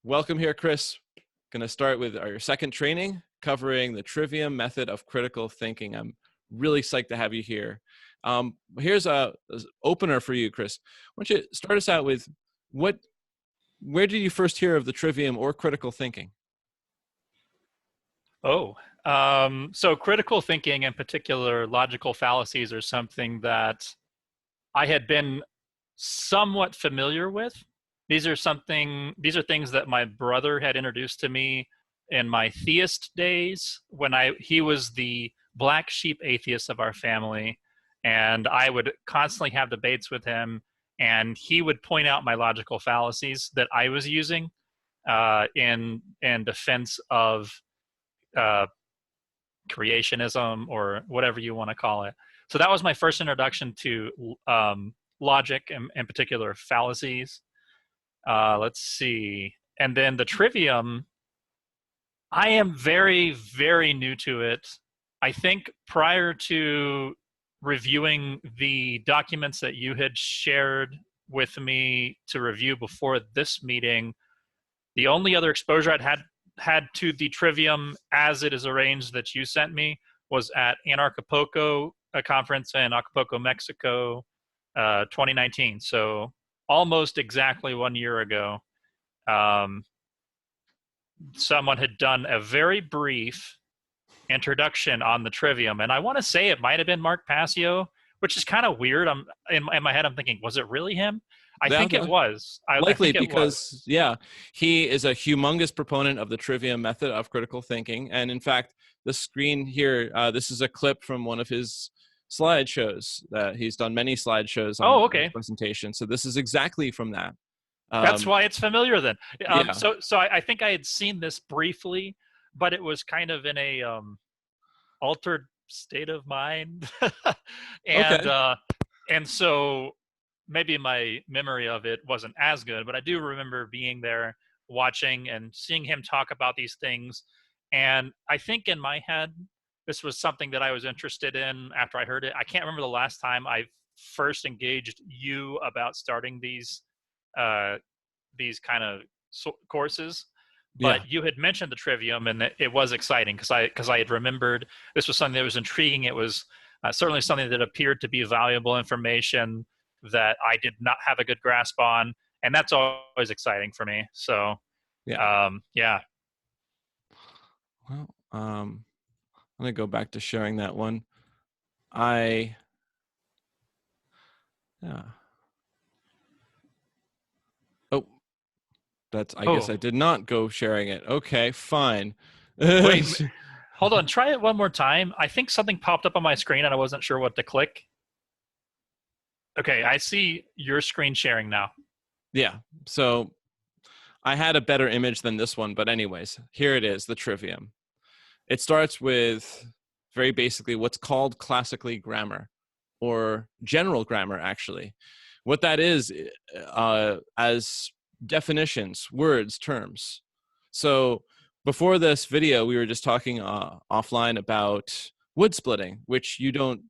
Welcome here, Chris. Going to start with our second training covering the Trivium method of critical thinking. I'm really psyched to have you here. Here's a opener for you, Chris. Why don't you start us out with where did you first hear of the Trivium or critical thinking? So critical thinking, in particular, logical fallacies, are something that I had been somewhat familiar with. These are things that my brother had introduced to me in my theist days when he was the black sheep atheist of our family, and I would constantly have debates with him, and he would point out my logical fallacies that I was using in defense of uh, creationism or whatever you want to call it. So that was my first introduction to logic and in particular fallacies. Let's see. And then the Trivium, I am very, very new to it. I think prior to reviewing the documents that you had shared with me to review before this meeting, the only other exposure I'd had to the Trivium as it is arranged that you sent me was at Anarchapulco, a conference in Acapulco, Mexico, 2019. So almost exactly 1 year ago, someone had done a very brief introduction on the Trivium, and I want to say it might have been Mark Passio, which is kind of weird. I'm in my head, I'm thinking, was it really him? I think it was. I Likely think it was. because, yeah, he is a humongous proponent of the Trivium method of critical thinking. And in fact, the screen here, this is a clip from one of his slideshows. He's done many slideshows on Oh, his okay. presentation. So this is exactly from that. That's why it's familiar then. Yeah. So I think I had seen this briefly, but it was kind of in a altered state of mind, and Okay. and so maybe my memory of it wasn't as good. But I do remember being there, watching and seeing him talk about these things, and I think in my head this was something that I was interested in after I heard it. I can't remember the last time I first engaged you about starting uh, these kind of courses, Yeah. but you had mentioned the Trivium, and it was exciting because I had remembered this was something that was intriguing. It was certainly something that appeared to be valuable information that I did not have a good grasp on, and that's always exciting for me. So, Yeah. yeah. Well, I'm going to go back to sharing that one. Yeah. Oh, I guess Oh, I did not go sharing it. Okay, fine. wait, hold on. Try it one more time. I think something popped up on my screen, and I wasn't sure what to click. Okay, I see your screen sharing now. Yeah. So I had a better image than this one, but anyways, here it is, the Trivium. It starts with very basically what's called classically grammar, or general grammar, actually. What that is, as definitions, words, terms. So before this video, we were just talking offline about wood splitting, which you don't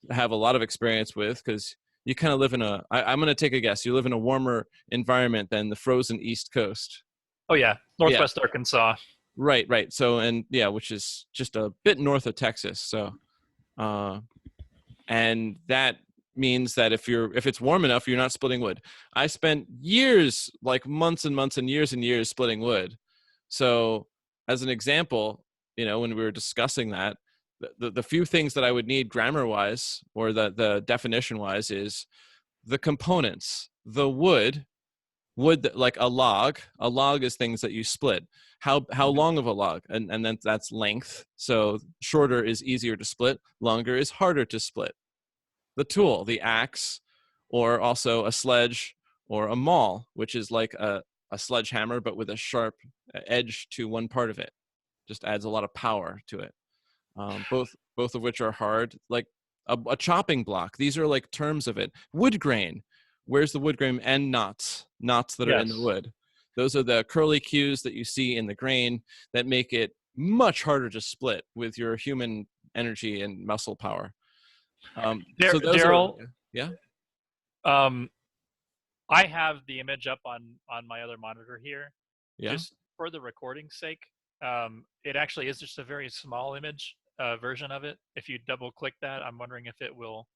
have a lot of experience with because you kind of live in I'm going to take a guess. You live in a warmer environment than the frozen East Coast. Oh yeah, Yeah, Northwest Arkansas. right. So, and yeah, which is just a bit north of Texas. So, uh, and that means that if it's warm enough, you're not splitting wood. I spent years, like months and months and years splitting wood. So as an example, when we were discussing that, the few things that I would need grammar wise, or the definition wise, is the components. The wood, like a log is things that you split. How long of a log, and then that's length. So shorter is easier to split, longer is harder to split. The tool, the axe, or also a sledge or a maul, which is like a sledgehammer but with a sharp edge to one part of it. Just adds a lot of power to it. Both of which are hard. Like a chopping block. These are like terms of it. Wood grain. Where's the wood grain? And knots that are in the Yes. wood. Those are the curly cues that you see in the grain that make it much harder to split with your human energy and muscle power. So those are, Daryl, yeah. um, I have the image up on my other monitor here, Yeah. just for the recording's sake, it actually is just a very small image version of it. If you double click that, I'm wondering if it will.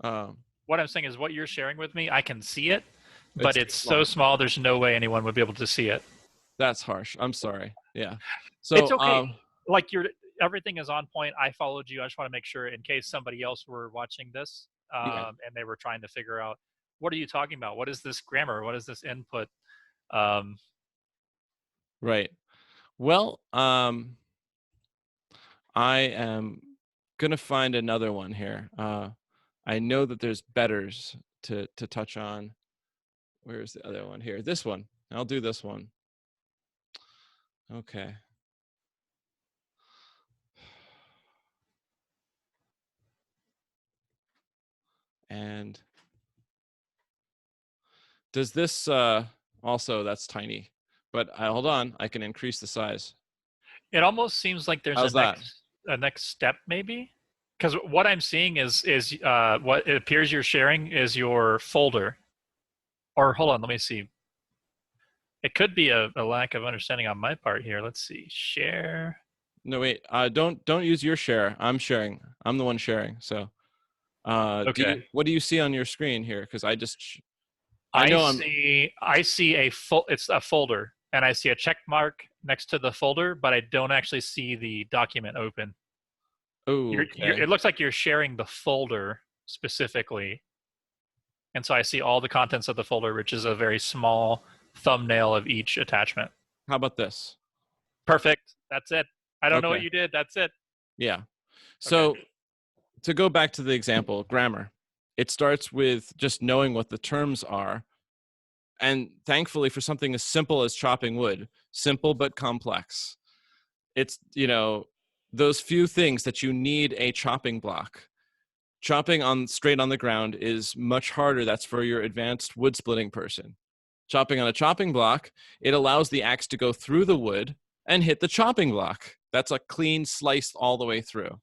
Um, What I'm saying is what you're sharing with me, I can see it, but it's it's so small. small, there's no way anyone would be able to see it. That's harsh. I'm sorry. Yeah. It's So, okay. Like everything is on point. I followed you. I just want to make sure in case somebody else were watching this yeah, and they were trying to figure out what are you talking about? What is this grammar? What is this input? Um, right. Well, I am gonna find another one here. I know that there's betters to touch on. Where's the other one here? This one. I'll do this one. Okay. And does this also, that's tiny, but hold on, I can increase the size. it almost seems like there's How's that? a next step maybe, because what I'm seeing is what it appears you're sharing is your folder. Or hold on, let me see. It could be a lack of understanding on my part here. Let's see. Share. No, wait. Don't use your share. I'm sharing. I'm the one sharing. So, Okay. what do you see on your screen here? Because I I know I'm. see it's a folder and I see a check mark next to the folder, but I don't actually see the document open. Oh, okay. It looks like you're sharing the folder specifically. And so I see all the contents of the folder, which is a very small thumbnail of each attachment. How about this? Perfect. That's it. I don't know what Okay. you did. That's it. Yeah. Okay. So to go back to the example, grammar. It starts with just knowing what the terms are. And thankfully, for something as simple as chopping wood, simple but complex, it's, those few things that you need a chopping block. Chopping on straight on the ground is much harder. That's for your advanced wood splitting person. Chopping on a chopping block, it allows the axe to go through the wood and hit the chopping block. That's a clean slice all the way through.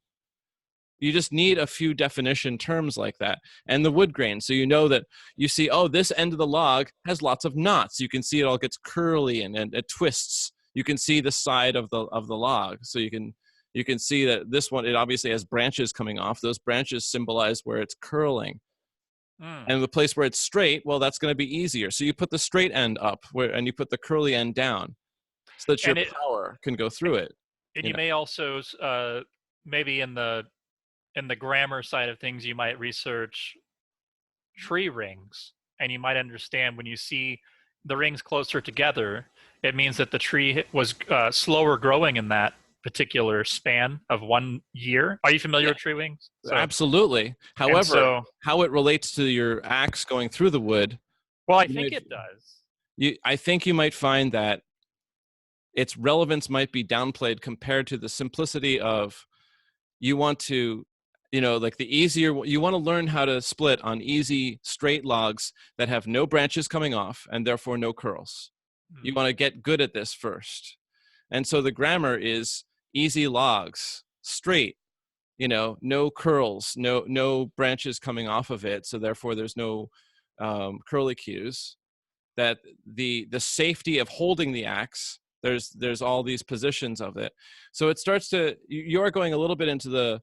You just need a few definition terms like that. And the wood grain, so you know that you see, oh, this end of the log has lots of knots. You can see it all gets curly and it twists. You can see the side of the log. So you can see that this one, it obviously has branches coming off. Those branches symbolize where it's curling. Mm. And the place where it's straight, well, that's going to be easier. So you put the straight end up and you put the curly end down so that your And it power can go through it. and you may also maybe in the grammar side of things, you might research tree rings, and you might understand when you see the rings closer together, it means that the tree was slower growing in that particular span of 1 year. Are you familiar Yeah, with tree rings? absolutely. And However, so, how it relates to your axe going through the wood, well, I you think might, it does. I think you might find that its relevance might be downplayed compared to the simplicity of you want to, like the easier, you want to learn how to split on easy straight logs that have no branches coming off and therefore no curls. You want to get good at this first. And so the grammar is easy logs, straight, no curls, no branches coming off of it. So therefore there's no curly cues. That the safety of holding the axe, there's all these positions of it. So it starts to, you are going a little bit into the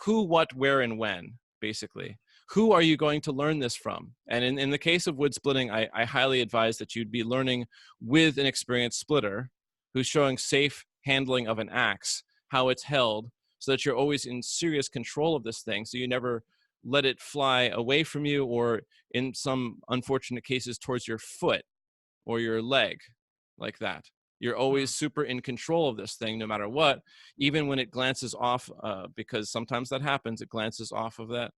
who, what, where, and when, basically. Who are you going to learn this from? And in the case of wood splitting, I highly advise that you'd be learning with an experienced splitter who's showing safe handling of an axe, how it's held, so that you're always in serious control of this thing, so you never let it fly away from you, or in some unfortunate cases towards your foot or your leg, like that. You're always super in control of this thing no matter what, even when it glances off, because sometimes that happens, it glances off of that.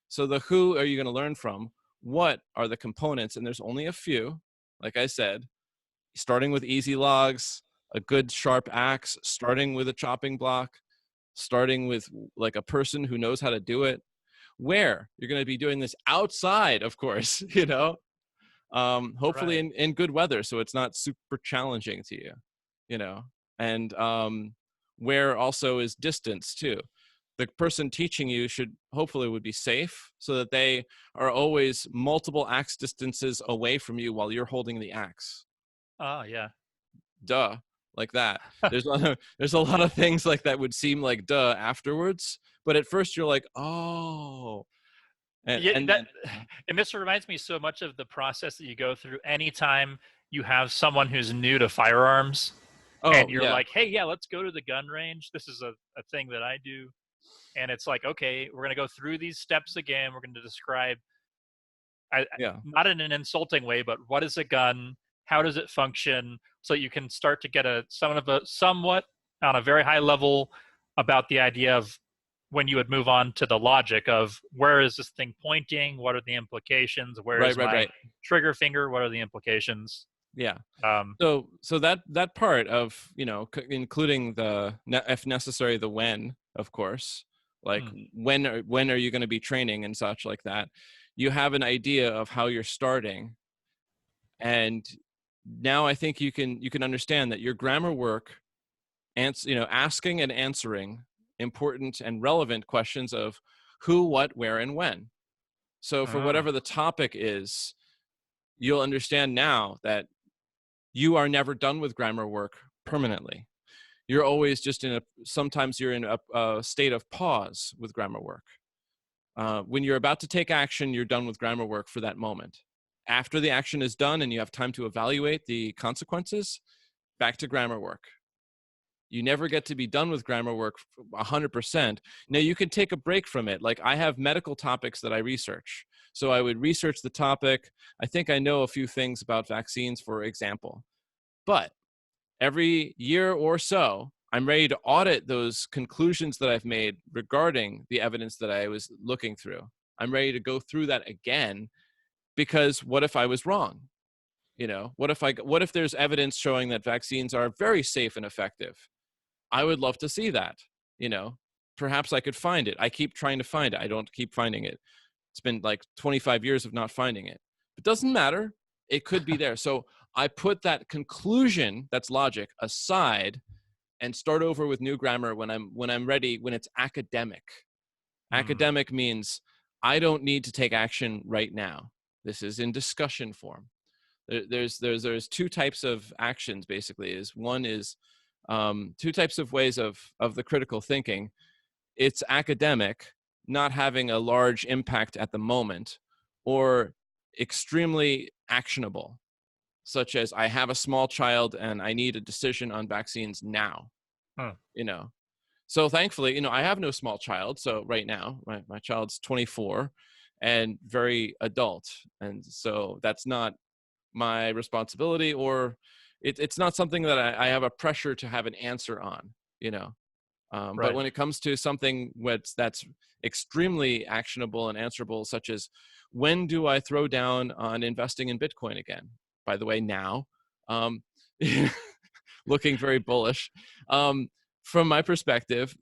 So the who are you going to learn from? What are the components? And there's only a few, like I said, starting with easy logs, a good sharp axe, starting with a chopping block, starting with like a person who knows how to do it. Where you're going to be doing this outside, of course, hopefully Right. in good weather, so it's not super challenging to you. And where also is distance too. The person teaching you should hopefully would be safe, so that they are always multiple axe distances away from you while you're holding the axe. Oh, yeah. Duh, like that. There's a lot of things like that would seem like duh afterwards, but at first you're like, oh, Yeah, and that and this reminds me so much of the process that you go through anytime you have someone who's new to firearms and oh you're yeah, like, hey, yeah, let's go to the gun range. This is a thing that I do. And it's like, okay, we're going to go through these steps again. We're going to describe, yeah, not in an insulting way, but what is a gun? How does it function? So you can start to get somewhat on a very high level about the idea of when you would move on to the logic of where is this thing pointing? What are the implications? Where right, is right, my right, trigger finger? What are the implications? yeah. Um, So that part of, including if necessary, the when, of course, like hmm, when are you going to be training and such like that, you have an idea of how you're starting. And now I think you can understand that your grammar work, asking and answering important and relevant questions of who, what, where, and when. So for ah, whatever the topic is, you'll understand now that you are never done with grammar work permanently. You're always just sometimes you're in a state of pause with grammar work. When you're about to take action, you're done with grammar work for that moment. After the action is done and you have time to evaluate the consequences, back to grammar work. You never get to be done with grammar work 100%. Now, you can take a break from it. Like, I have medical topics that I research. So I would research the topic. I think I know a few things about vaccines, for example. But every year or so, I'm ready to audit those conclusions that I've made regarding the evidence that I was looking through. I'm ready to go through that again, because what if I was wrong? What if there's evidence showing that vaccines are very safe and effective? I would love to see that. You know, Perhaps I could find it. I keep trying to find it. I don't keep finding it. It's been like 25 years of not finding it. It doesn't matter. It could be there. So I put that conclusion, that's logic, aside and start over with new grammar when I'm ready, when it's academic. hmm, Academic means I don't need to take action right now. This is in discussion form. There's two types of actions basically. One is two types of ways of the critical thinking. It's academic, not having a large impact at the moment, or extremely actionable, such as I have a small child and I need a decision on vaccines now. huh, You know, so thankfully, I have no small child. So right now, my child's 24 and very adult, and so that's not my responsibility, or it's not something that I have a pressure to have an answer on. You know, but right. when it comes to something that's extremely actionable and answerable, such as when do I throw down on investing in Bitcoin again? By the way, now, um, looking very bullish. From my perspective,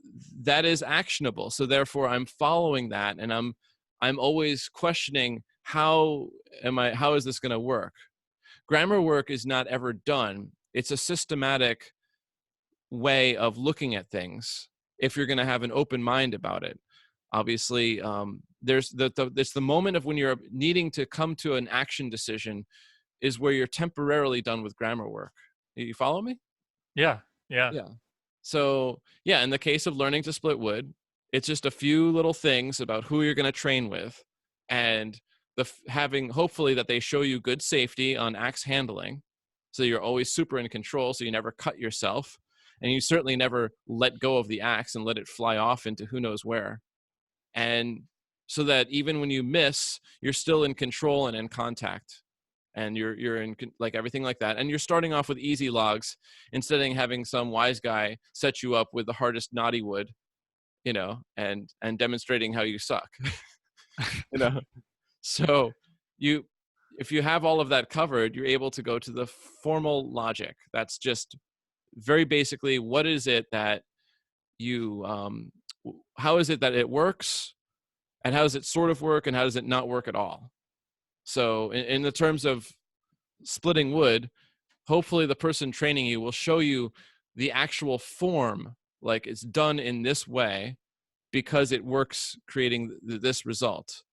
that is actionable. So therefore, I'm following that, and I'm always questioning how is this going to work? Grammar work is not ever done. It's a systematic way of looking at things if you're going to have an open mind about it. Obviously, there's it's the moment of when you're needing to come to an action decision is where you're temporarily done with grammar work. You follow me? Yeah. Yeah. Yeah. So yeah, in the case of learning to split wood, it's just a few little things about who you're going to train with, and having hopefully that they show you good safety on axe handling, so you're always super in control, so you never cut yourself, and you certainly never let go of the axe and let it fly off into who knows where, and so that even when you miss, you're still in control and in contact, and you're in like everything like that, and you're starting off with easy logs instead of having some wise guy set you up with the hardest knotty wood, and demonstrating how you suck. you know so you if you have all of that covered, you're able to go to the formal logic. That's just very basically, what is it that you how is it that it works, and how does it sort of work, and how does it not work at all? So in the terms of splitting wood, hopefully the person training you will show you the actual form, like it's done in this way because it works, creating this result.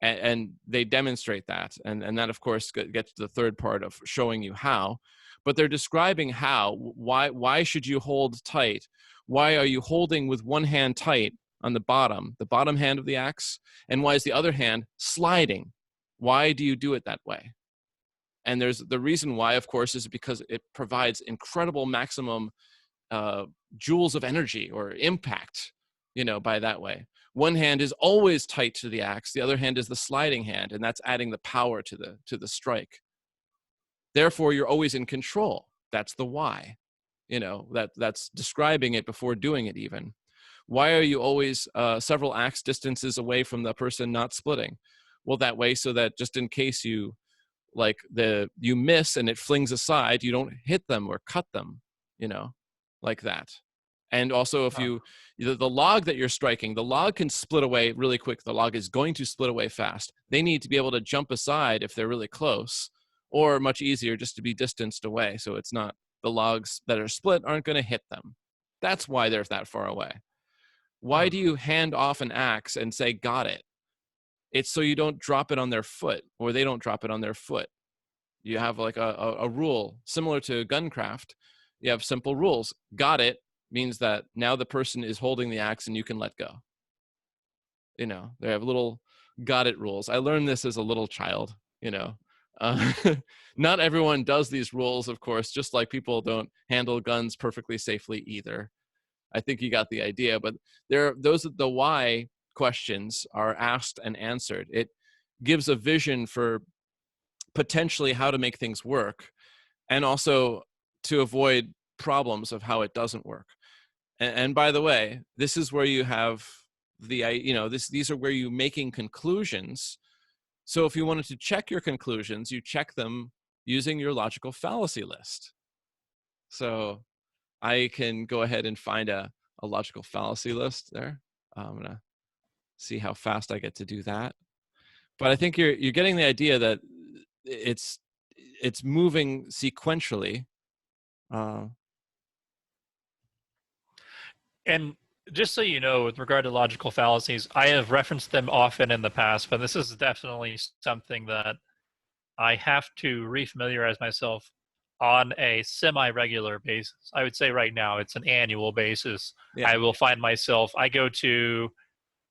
and they demonstrate that, and that of course gets to the third part of showing you how. But they're describing how, why should you hold tight, why are you holding with one hand tight on the bottom hand of the axe, and why is the other hand sliding, why do you do it that way? And there's the reason why, of course, is because it provides incredible maximum joules of energy or impact, by that way. One hand is always tight to the axe, the other hand is the sliding hand, and that's adding the power to the strike. Therefore, you're always in control. That's the why. That's describing it before doing it even. Why are you always several axe distances away from the person not splitting? Well, that way, so that just in case you miss and it flings aside, you don't hit them or cut them, like that. And also, if the log that you're striking, the log can split away really quick. The log is going to split away fast. They need to be able to jump aside if they're really close, or much easier just to be distanced away. So it's not, the logs that are split aren't going to hit them. That's why they're that far away. Why do you hand off an axe and say, got it? It's so you don't drop it on their foot, or they don't drop it on their foot. You have like a rule similar to guncraft. You have simple rules. Got it means that now the person is holding the axe and you can let go. They have little got it rules. I learned this as a little child, Not everyone does these rules, of course, just like people don't handle guns perfectly safely either. I think you got the idea, but the why questions are asked and answered. It gives a vision for potentially how to make things work, and also to avoid problems of how it doesn't work. And by the way, this is where you have these are where you're making conclusions. So if you wanted to check your conclusions, you check them using your logical fallacy list. So I can go ahead and find a logical fallacy list there. I'm gonna see how fast I get to do that. But I think you're getting the idea that it's moving sequentially. And just so you know, with regard to logical fallacies, I have referenced them often in the past, but this is definitely something that I have to refamiliarize myself on a semi-regular basis. I would say right now it's an annual basis. Yeah. I will find myself, I go to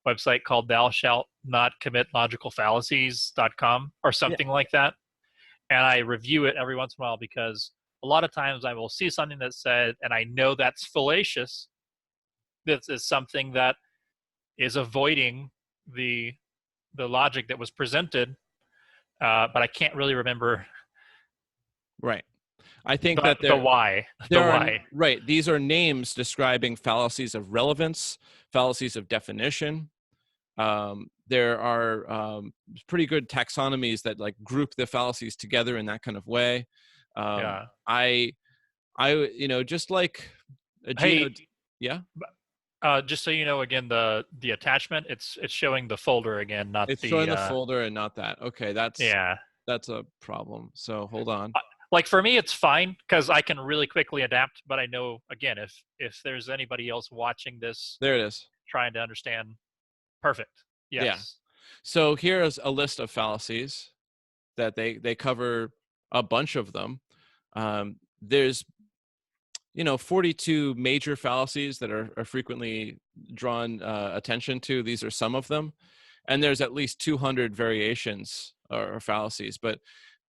a website called thou shalt not commit logical fallacies.com or something like that. And I review it every once in a while, because a lot of times I will see something that said, and I know that's fallacious. This is something that is avoiding the logic that was presented, but I can't really remember. Right. I think the why. Right. These are names describing fallacies of relevance, fallacies of definition. There are pretty good taxonomies that like group the fallacies together in that kind of way. I just like yeah. Just so you know, again, the attachment, it's showing the folder again, not it's showing the folder and not that. Okay, that's a problem. So hold on. Like for me, it's fine because I can really quickly adapt. But I know, again, if there's anybody else watching this, there it is, trying to understand. Perfect. Yes. Yeah. So here's a list of fallacies that they cover a bunch of them. There's 42 major fallacies that are frequently drawn attention to. These are some of them, and there's at least 200 variations or fallacies. But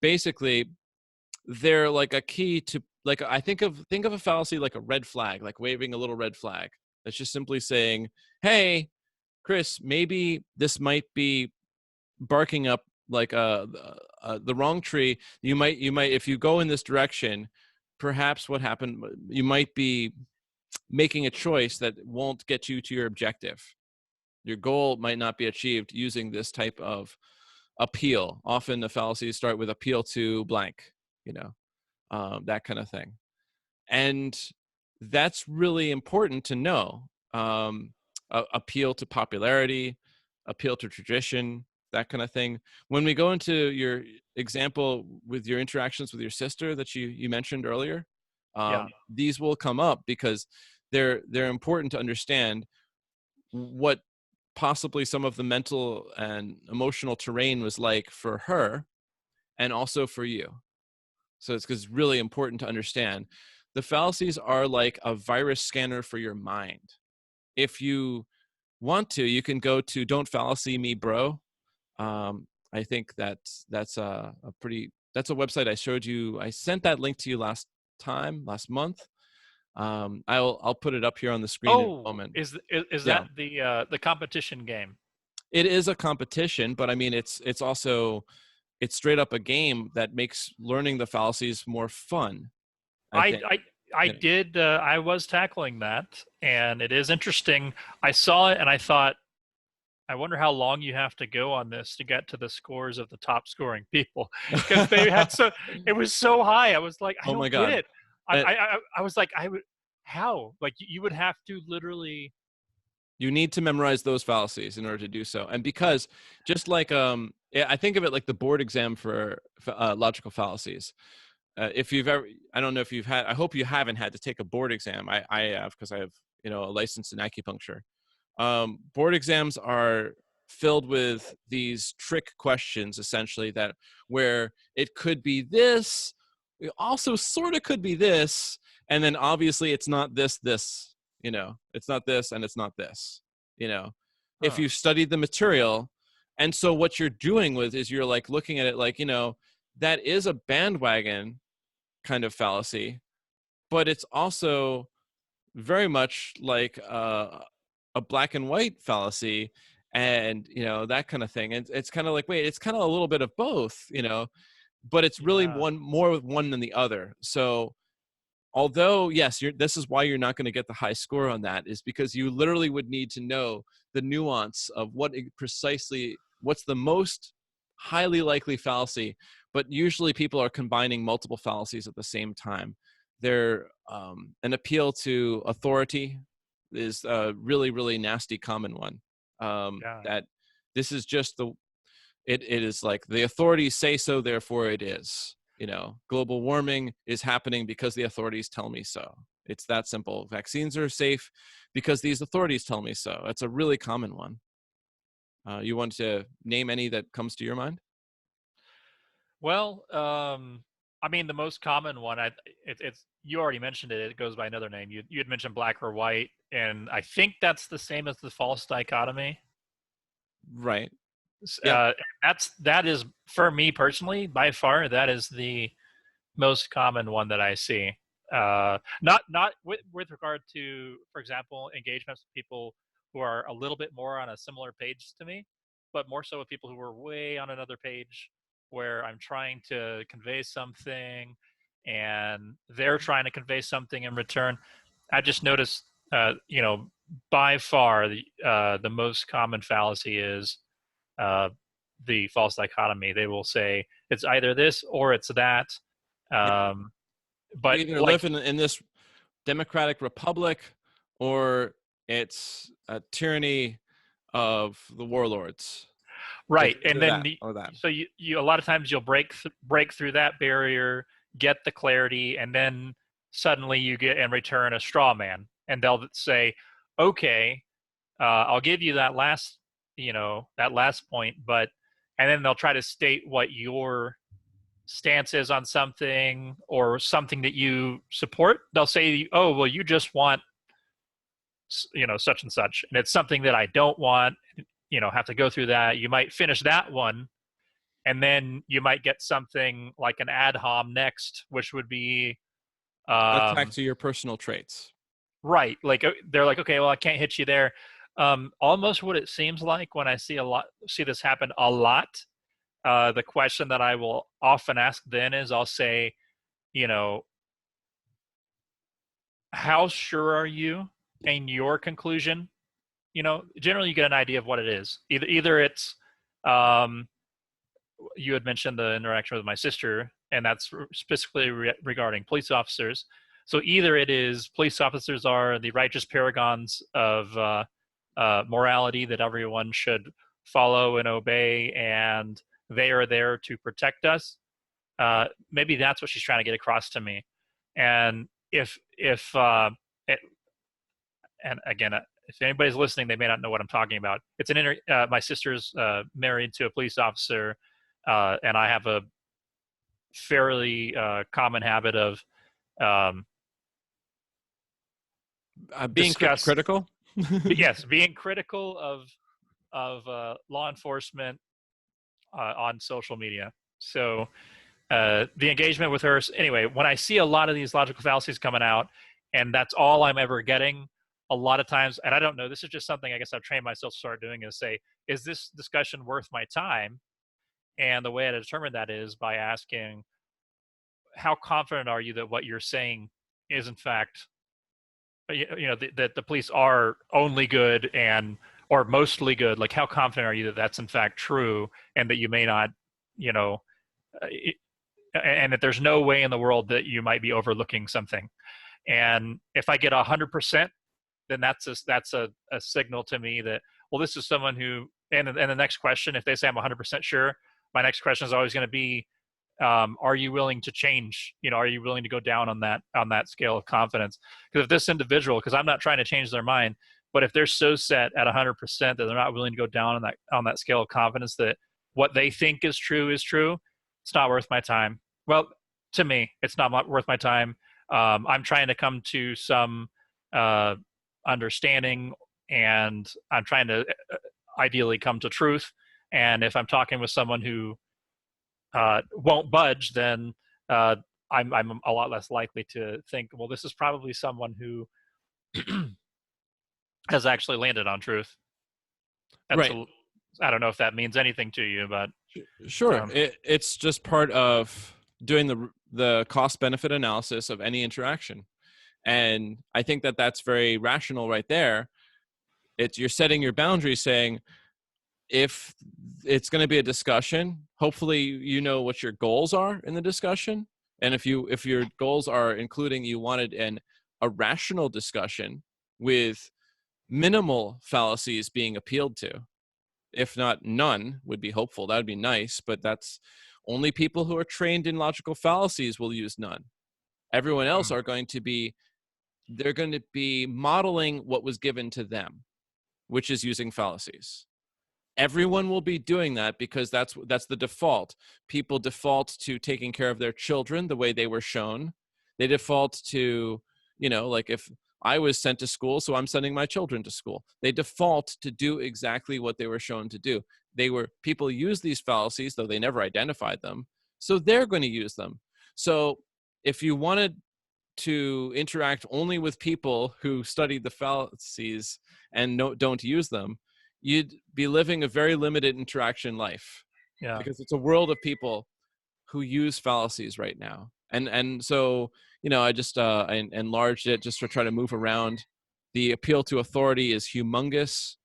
basically, they're like a key to, like, I think of a fallacy like a red flag, like waving a little red flag. That's just simply saying, "Hey, Chris, maybe this might be barking up like the wrong tree. You might, if you go in this direction, perhaps what happened, you might be making a choice that won't get you to your objective. Your goal might not be achieved using this type of appeal." Often the fallacies start with appeal to blank, that kind of thing. And that's really important to know. Appeal to popularity, appeal to tradition, that kind of thing. When we go into your example with your interactions with your sister that you mentioned earlier, these will come up because they're important to understand what possibly some of the mental and emotional terrain was like for her and also for you. So it's because it's really important to understand. The fallacies are like a virus scanner for your mind. If you want to, you can go to Don't Fallacy Me Bro. I think that's that's a website I showed you. I sent that link to you last month. I'll put it up here on the screen in a Oh, moment. is Yeah, that the competition game? it is a competition, but I mean, it's also, it's straight up a game that makes learning the fallacies more fun, I I think. I I Yeah. did. I was tackling that, and it is interesting. I saw it, and I thought, I wonder how long you have to go on this to get to the scores of the top scoring people, because they had so it was so high. I was like, I Oh my don't get God. it. I was like, I would how like you would have to literally. You need to memorize those fallacies in order to do so. And because just like, yeah, I think of it like the board exam for logical fallacies. If you've ever, I don't know if you've had, I hope you haven't had to take a board exam. I have, because I have, a license in acupuncture. Board exams are filled with these trick questions, essentially, that where it could be this, it also sort of could be this, and then obviously it's not this, it's not this, and it's not this, you know, if Huh. you've studied the material. And so what you're doing with is you're like looking at it like, that is a bandwagon kind of fallacy, but it's also very much like a black and white fallacy, and that kind of thing. And it's kind of like, wait, it's kind of a little bit of both, but it's really Yeah. one more with one than the other. So although yes, this is why you're not going to get the high score on that, is because you literally would need to know the nuance of precisely what's the most highly likely fallacy. But usually people are combining multiple fallacies at the same time. They're an appeal to authority is a really, really nasty common one. Yeah. That this is just it is like the authorities say so, therefore it is. Global warming is happening because the authorities tell me so. It's that simple. Vaccines are safe because these authorities tell me so. It's a really common one. You want to name any that comes to your mind? Well, I mean, the most common one, it's you already mentioned it. It goes by another name. You had mentioned black or white, and I think that's the same as the false dichotomy. Right. S- Yep. that is for me personally, by far, that is the most common one that I see. Not with regard to, for example, engagements with people who are a little bit more on a similar page to me, but more so with people who are way on another page where I'm trying to convey something and they're trying to convey something in return. I just noticed, by far the most common fallacy is uh, the false dichotomy. They will say it's either this or it's that. Yep. Um, We but either like live in this democratic republic, or it's a tyranny of the warlords. It's right, and either then that or that. so you a lot of times you'll break through that barrier, get the clarity, and then suddenly you get in return a straw man, and they'll say, okay, I'll give you that last point, but and then they'll try to state what your stance is on something or something that you support. They'll say, oh well, you just want such and such, and it's something that I don't want. Have to go through that. You might finish that one, and then you might get something like an ad hom next, which would be Attack um, to your personal traits. right. Like they're like, okay, well, I can't hit you there. Almost what it seems like when I see this happen a lot. The question that I will often ask then is, I'll say, you know, how sure are you in your conclusion? Generally you get an idea of what it is. Either it's um, you had mentioned the interaction with my sister, and that's specifically regarding police officers. So either it is police officers are the righteous paragons of morality that everyone should follow and obey, and they are there to protect us. Maybe that's what she's trying to get across to me. And if it, and again, if anybody's listening, they may not know what I'm talking about. It's my sister's married to a police officer, and I have a fairly common habit of um, Being critical. yes, being critical of law enforcement on social media. So the engagement with her, anyway, when I see a lot of these logical fallacies coming out, and that's all I'm ever getting, a lot of times, and I don't know, this is just something I guess I've trained myself to start doing, is say, is this discussion worth my time? And the way I determine that is by asking, how confident are you that what you're saying is in fact, that the police are only good and or mostly good? Like, how confident are you that that's in fact true, and that you may not, you know, uh, and that there's no way in the world that you might be overlooking something. And if I get 100%, then that's a signal to me that, well, this is someone who. And the next question, if they say I'm 100% sure, my next question is always going to be, are you willing to change? Are you willing to go down on that scale of confidence? Because if this individual, because I'm not trying to change their mind, but if they're so set at 100% that they're not willing to go down on that scale of confidence that what they think is true, it's not worth my time. Well, to me, it's not worth my time. I'm trying to come to some understanding, and I'm trying to ideally come to truth. And if I'm talking with someone who won't budge, then I'm a lot less likely to think, well, this is probably someone who has actually landed on truth. Right. I don't know if that means anything to you, but Sure. It's just part of doing the cost benefit analysis of any interaction. And I think that that's very rational right there. You're setting your boundaries, saying, if it's going to be a discussion, hopefully you know what your goals are in the discussion. And if your goals are including you wanted a rational discussion with minimal fallacies being appealed to, if not none, would be hopeful. That would be nice, but that's only people who are trained in logical fallacies will use none. Everyone else they're going to be modeling what was given to them, which is using fallacies. Everyone will be doing that because that's the default. People default to taking care of their children the way they were shown. They default to, like if I was sent to school, so I'm sending my children to school. They default to do exactly what they were shown to do. People use these fallacies, though they never identified them, so they're going to use them. So if you wanted to interact only with people who studied the fallacies and don't use them, you'd be living a very limited interaction life. Yeah. Because it's a world of people who use fallacies right now. And so, I just I enlarged it just to try to move around. The appeal to authority is humongous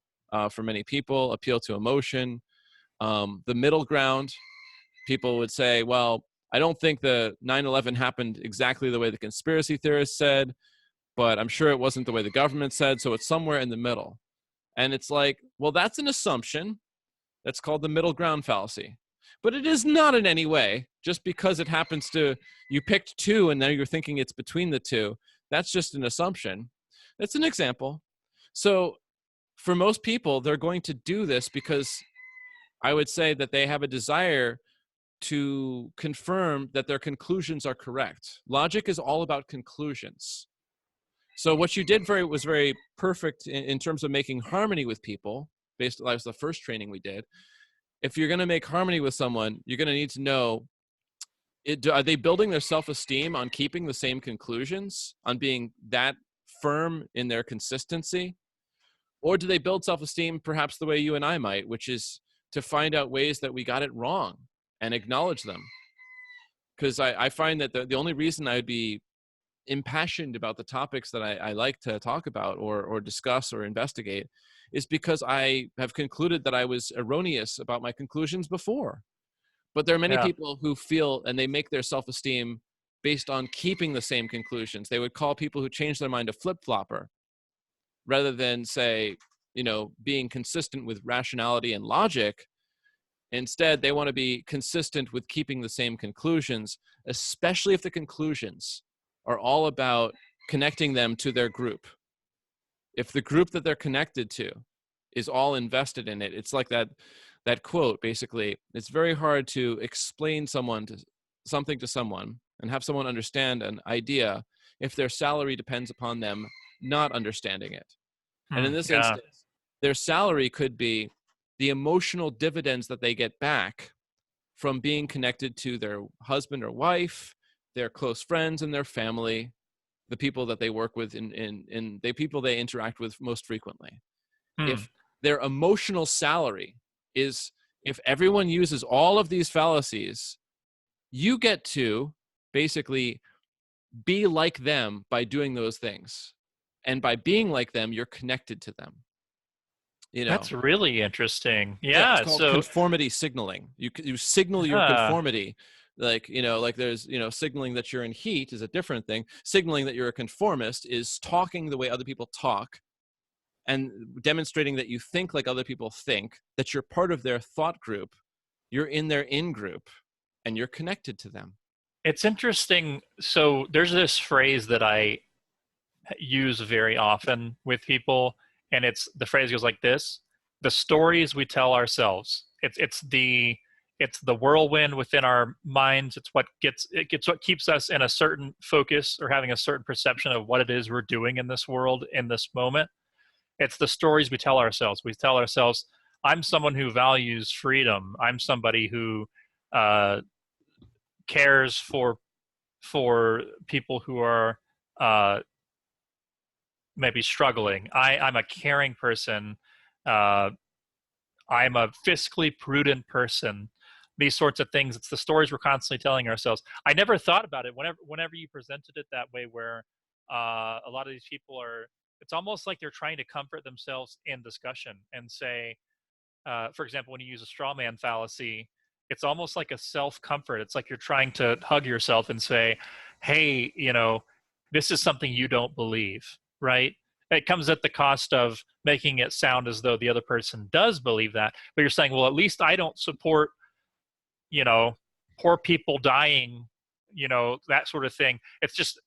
for many people. Appeal to emotion. The middle ground, people would say, well, I don't think the 9/11 happened exactly the way the conspiracy theorists said, but I'm sure it wasn't the way the government said, so it's somewhere in the middle. And it's like, well, that's an assumption. That's called the middle ground fallacy. But it is not in any way, just because it happens to, you picked two and now you're thinking it's between the two. That's just an assumption. It's an example. So for most people, they're going to do this because I would say that they have a desire to confirm that their conclusions are correct. Logic is all about conclusions. So what you did was very perfect in terms of making harmony with people. That was the first training we did. If you're going to make harmony with someone, you're going to need to know, are they building their self-esteem on keeping the same conclusions, on being that firm in their consistency? Or do they build self-esteem perhaps the way you and I might, which is to find out ways that we got it wrong and acknowledge them? Because I find that the only reason I would be impassioned about the topics that I like to talk about or discuss or investigate is because I have concluded that I was erroneous about my conclusions before. But there are many people who feel, and they make their self-esteem based on keeping the same conclusions. They would call people who change their mind a flip-flopper rather than say, being consistent with rationality and logic. Instead, they want to be consistent with keeping the same conclusions, especially if the conclusions are all about connecting them to their group. if the group that they're connected to is all invested in it, it's like that quote, basically, it's very hard to explain something to someone and have someone understand an idea if their salary depends upon them not understanding it. And in this Yeah. instance, their salary could be the emotional dividends that they get back from being connected to their husband or wife, their close friends and their family, the people that they work with in the people they interact with most frequently. Hmm. If their emotional salary is, if everyone uses all of these fallacies, you get to basically be like them by doing those things. And by being like them, you're connected to them. You know, That's really interesting. yeah, it's Yeah. called So, conformity signaling. You signal your yeah, conformity, like, like there's, signaling that you're in heat is a different thing. Signaling that you're a conformist is talking the way other people talk and demonstrating that you think like other people think, that you're part of their thought group, you're in their in group, and you're connected to them. it's interesting. So there's this phrase that I use very often with people, and the phrase goes like this: the stories we tell ourselves. It's the whirlwind within our minds. It's what keeps us in a certain focus or having a certain perception of what it is we're doing in this world in this moment. It's the stories we tell ourselves. We tell ourselves, I'm someone who values freedom. I'm somebody who uh, cares for people who are uh, maybe struggling. I'm a caring person. Uh, I'm a fiscally prudent person. These sorts of things. It's the stories we're constantly telling ourselves. I never thought about it. Whenever you presented it that way, where a lot of these people are, it's almost like they're trying to comfort themselves in discussion and say, for example, when you use a straw man fallacy, it's almost like a self-comfort. It's like you're trying to hug yourself and say, hey, this is something you don't believe, right? It comes at the cost of making it sound as though the other person does believe that. But you're saying, well, at least I don't support, you know, poor people dying, that sort of thing. It's just,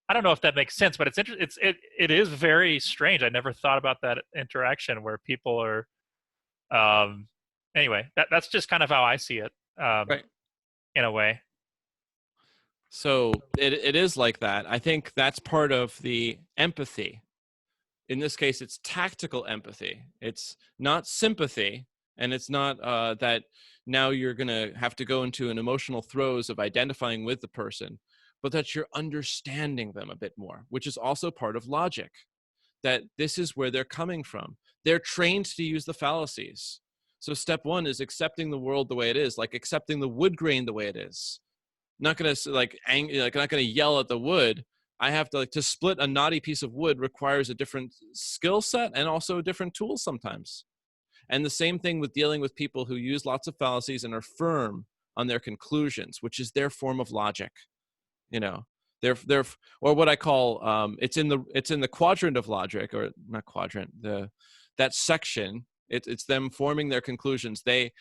I don't know if that makes sense, but it is very strange. I never thought about that interaction where people are, um, anyway, that's just kind of how I see it, Right. in a way. So it is like that. I think that's part of the empathy. In this case, it's tactical empathy. It's not sympathy, and it's not that now you're going to have to go into an emotional throes of identifying with the person, but that you're understanding them a bit more, which is also part of logic, that this is where they're coming from. They're trained to use the fallacies. So step one is accepting the world the way it is, like accepting the wood grain the way it is. Not gonna not gonna yell at the wood. I have to split a knotty piece of wood requires a different skill set and also a different tools sometimes. And the same thing with dealing with people who use lots of fallacies and are firm on their conclusions, which is their form of logic. You know, they're or what I call it's in the quadrant of logic, or not quadrant, that section. It's them forming their conclusions. They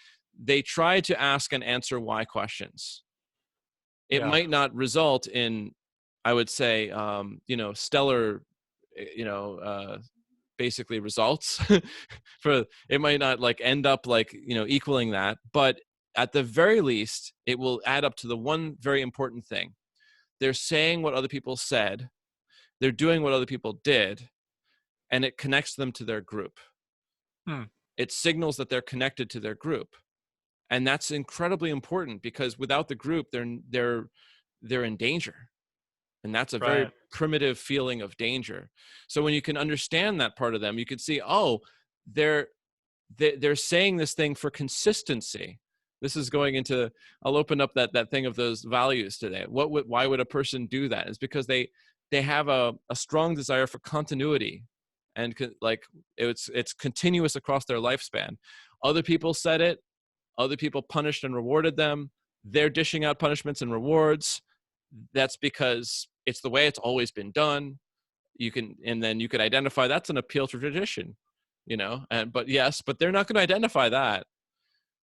try to ask and answer why questions. It Yeah. might not result in, I would say, stellar, basically results. For it might not like end up like equaling that, but at the very least, it will add up to the one very important thing. They're saying what other people said, they're doing what other people did, and it connects them to their group. Hmm. It signals that they're connected to their group, and that's incredibly important because without the group, they're in danger. And that's a very Right. primitive feeling of danger. So when you can understand that part of them, you can see, oh, they're saying this thing for consistency. This is going into, I'll open up that thing of those values today. Why would a person do that? It's because they have a strong desire for continuity, and like it's continuous across their lifespan. Other people said it, other people punished and rewarded them. They're dishing out punishments and rewards. That's because it's the way it's always been done. And then you could identify that's an appeal to tradition, but they're not going to identify that.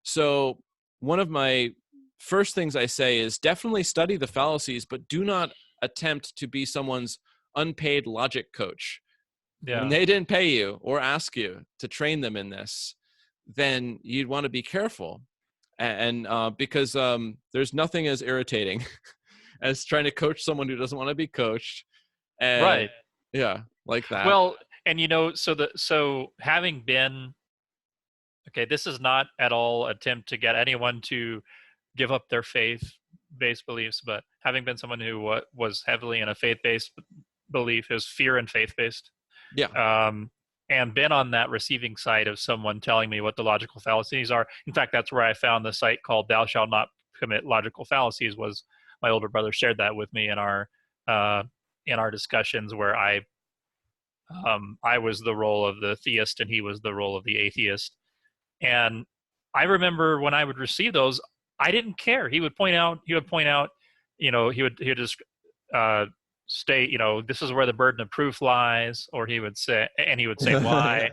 So one of my first things I say is definitely study the fallacies, but do not attempt to be someone's unpaid logic coach. when Yeah. they didn't pay you or ask you to train them in this, then you'd want to be careful. And because there's nothing as irritating as trying to coach someone who doesn't want to be coached. And Right. yeah, like that. Well, and so having been okay, this is not at all attempt to get anyone to give up their faith-based beliefs, but having been someone who was heavily in a faith-based belief, is fear and faith-based, Yeah. um, and been on that receiving side of someone telling me what the logical fallacies are. In fact, that's where I found the site called "Thou Shalt Not Commit Logical Fallacies." Was my older brother shared that with me uh, in our discussions, where I was the role of the theist and he was the role of the atheist. And I remember when I would receive those, I didn't care. He would point out, he would just uh, state, this is where the burden of proof lies, or he would say why,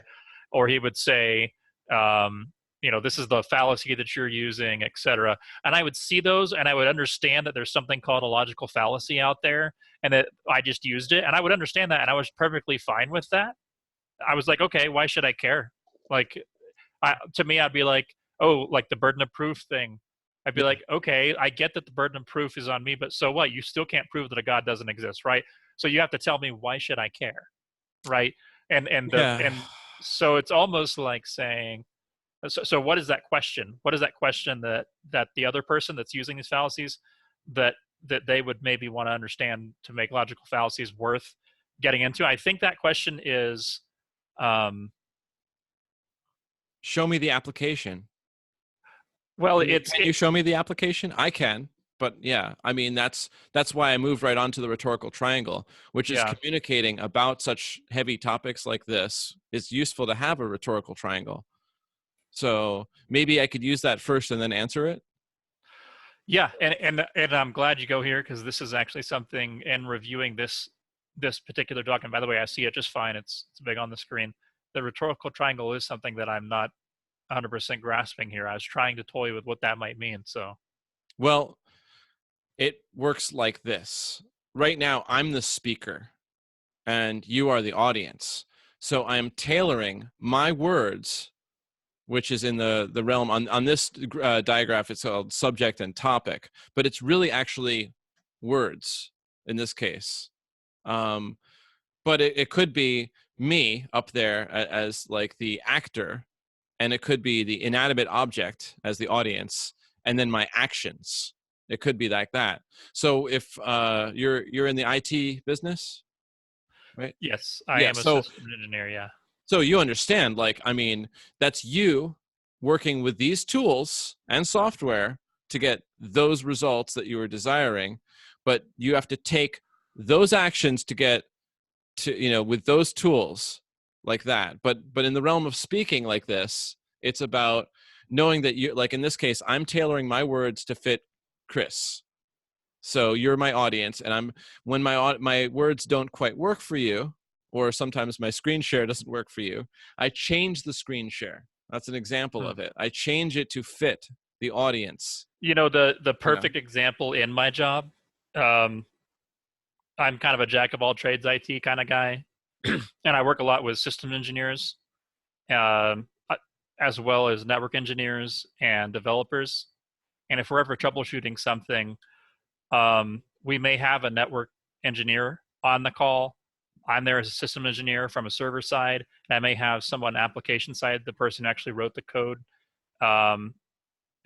or he would say, this is the fallacy that you're using, etc. And I would see those, and I would understand that there's something called a logical fallacy out there, and that I just used it, and I would understand that, and I was perfectly fine with that. I was like, okay, why should I care? Like, to me, I'd be like, oh, like the burden of proof thing. I'd be Yeah. like, okay, I get that the burden of proof is on me, but so what? You still can't prove that a God doesn't exist, right? So you have to tell me, why should I care, right? Yeah. And so it's almost like saying, so what is that question? What is that question that the other person that's using these fallacies, that they would maybe want to understand to make logical fallacies worth getting into? I think that question is, um, Show me the application. well, Can you show me the application? I can, but yeah, I mean that's why I moved right on to the rhetorical triangle, which is yeah. communicating about such heavy topics like this. It's useful to have a rhetorical triangle. So maybe I could use that first and then answer it. Yeah, and I'm glad you go here, because this is actually something in reviewing this particular document. By the way, I see it just fine. It's big on the screen. The rhetorical triangle is something that I'm not 100% grasping here. I was trying to toy with what that might mean. So Well, it works like this. Right now, I'm the speaker and you are the audience. So I'm tailoring my words, which is in the realm on this diagraph, it's called subject and topic, but it's really actually words in this case. Um, but it could be me up there as like the actor, and it could be the inanimate object as the audience, and then my actions. It could be like that. So if you're in the IT business, right? yes, I Yeah. am a system engineer. Yeah. So you understand, like, I mean, that's you working with these tools and software to get those results that you were desiring, but you have to take those actions to get to, with those tools like that. But in the realm of speaking like this, it's about knowing that you, like in this case, I'm tailoring my words to fit Chris. So you're my audience, and when my words don't quite work for you, or sometimes my screen share doesn't work for you, I change the screen share. That's an example Hmm. of it. I change it to fit the audience. The You know, perfect example in my job. Um, I'm kind of a jack of all trades IT kind of guy, and I work a lot with system engineers, um, uh, as well as network engineers and developers. And if we're ever troubleshooting something, we may have a network engineer on the call. I'm there as a system engineer from a server side, and I may have someone application side, the person who actually wrote the code, um,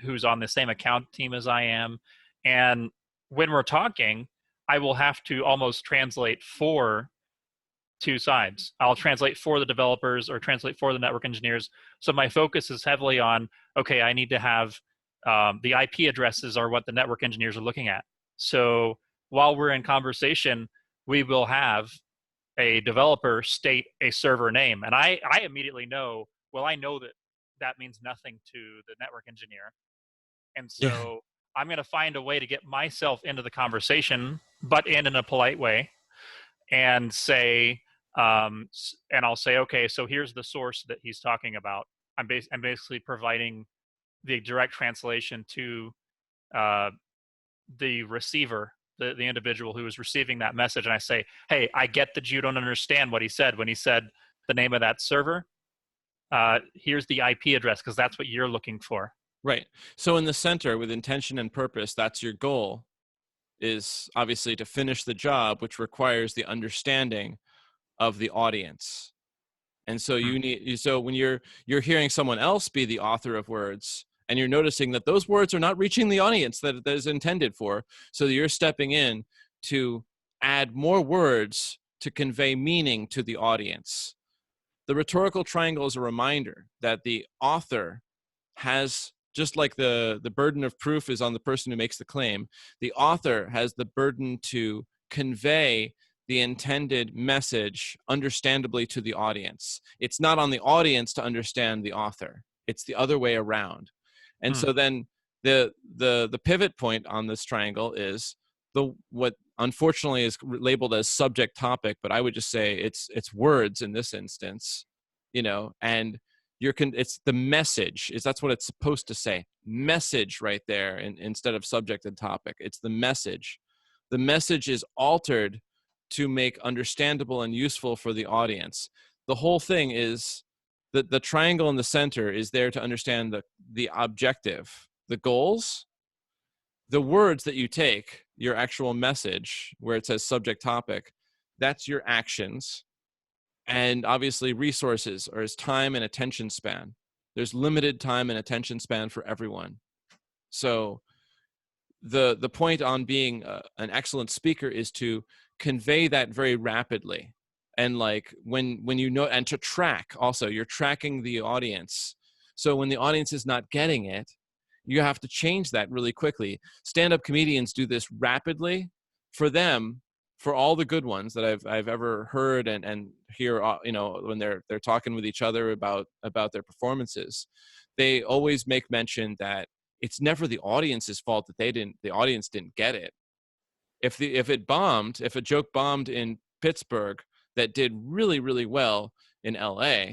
who's on the same account team as I am. And when we're talking, I will have to almost translate for two sides. I'll translate for the developers or translate for the network engineers. So my focus is heavily on, okay, I need to have the IP addresses are what the network engineers are looking at. So while we're in conversation, we will have a developer state a server name. And I immediately know, well, I know that that means nothing to the network engineer. And yeah, so I'm going to find a way to get myself into the conversation, but in a polite way, and say, and I'll say, okay, so here's the source that he's talking about. I'm basically providing the direct translation to uh, the receiver the individual who is receiving that message, and I say, hey, I get that you don't understand what he said when he said the name of that server. Here's the IP address because that's what you're looking for. Right. So in the center, with intention and purpose, that's your goal, is obviously to finish the job, which requires the understanding of the audience. And so so when you're hearing someone else be the author of words, and you're noticing that those words are not reaching the audience that is intended for, so you're stepping in to add more words to convey meaning to the audience. The rhetorical triangle is a reminder that the author has, just like the burden of proof is on the person who makes the claim, the author has the burden to convey the intended message understandably to the audience. It's not on the audience to understand the author. It's the other way around. And so then the pivot point on this triangle is what unfortunately is labeled as subject topic, but I would just say it's words in this instance, and it's the message, that's what it's supposed to say. Message right there, instead of subject and topic. It's the message. The message is altered to make understandable and useful for the audience. The whole thing is that the triangle in the center is there to understand the objective, the goals, the words that you take, your actual message, where it says subject topic, that's your actions. And obviously resources are time and attention span. There's limited time and attention span for everyone. So the point on being an excellent speaker is to convey that very rapidly. And like when and to track also, you're tracking the audience. So when the audience is not getting it, you have to change that really quickly. Stand-up comedians do this rapidly. For them, for all the good ones that I've ever heard and hear, when they're talking with each other about their performances, they always make mention that it's never the audience's fault that the audience didn't get it. If a joke bombed in Pittsburgh that did really, really well in LA,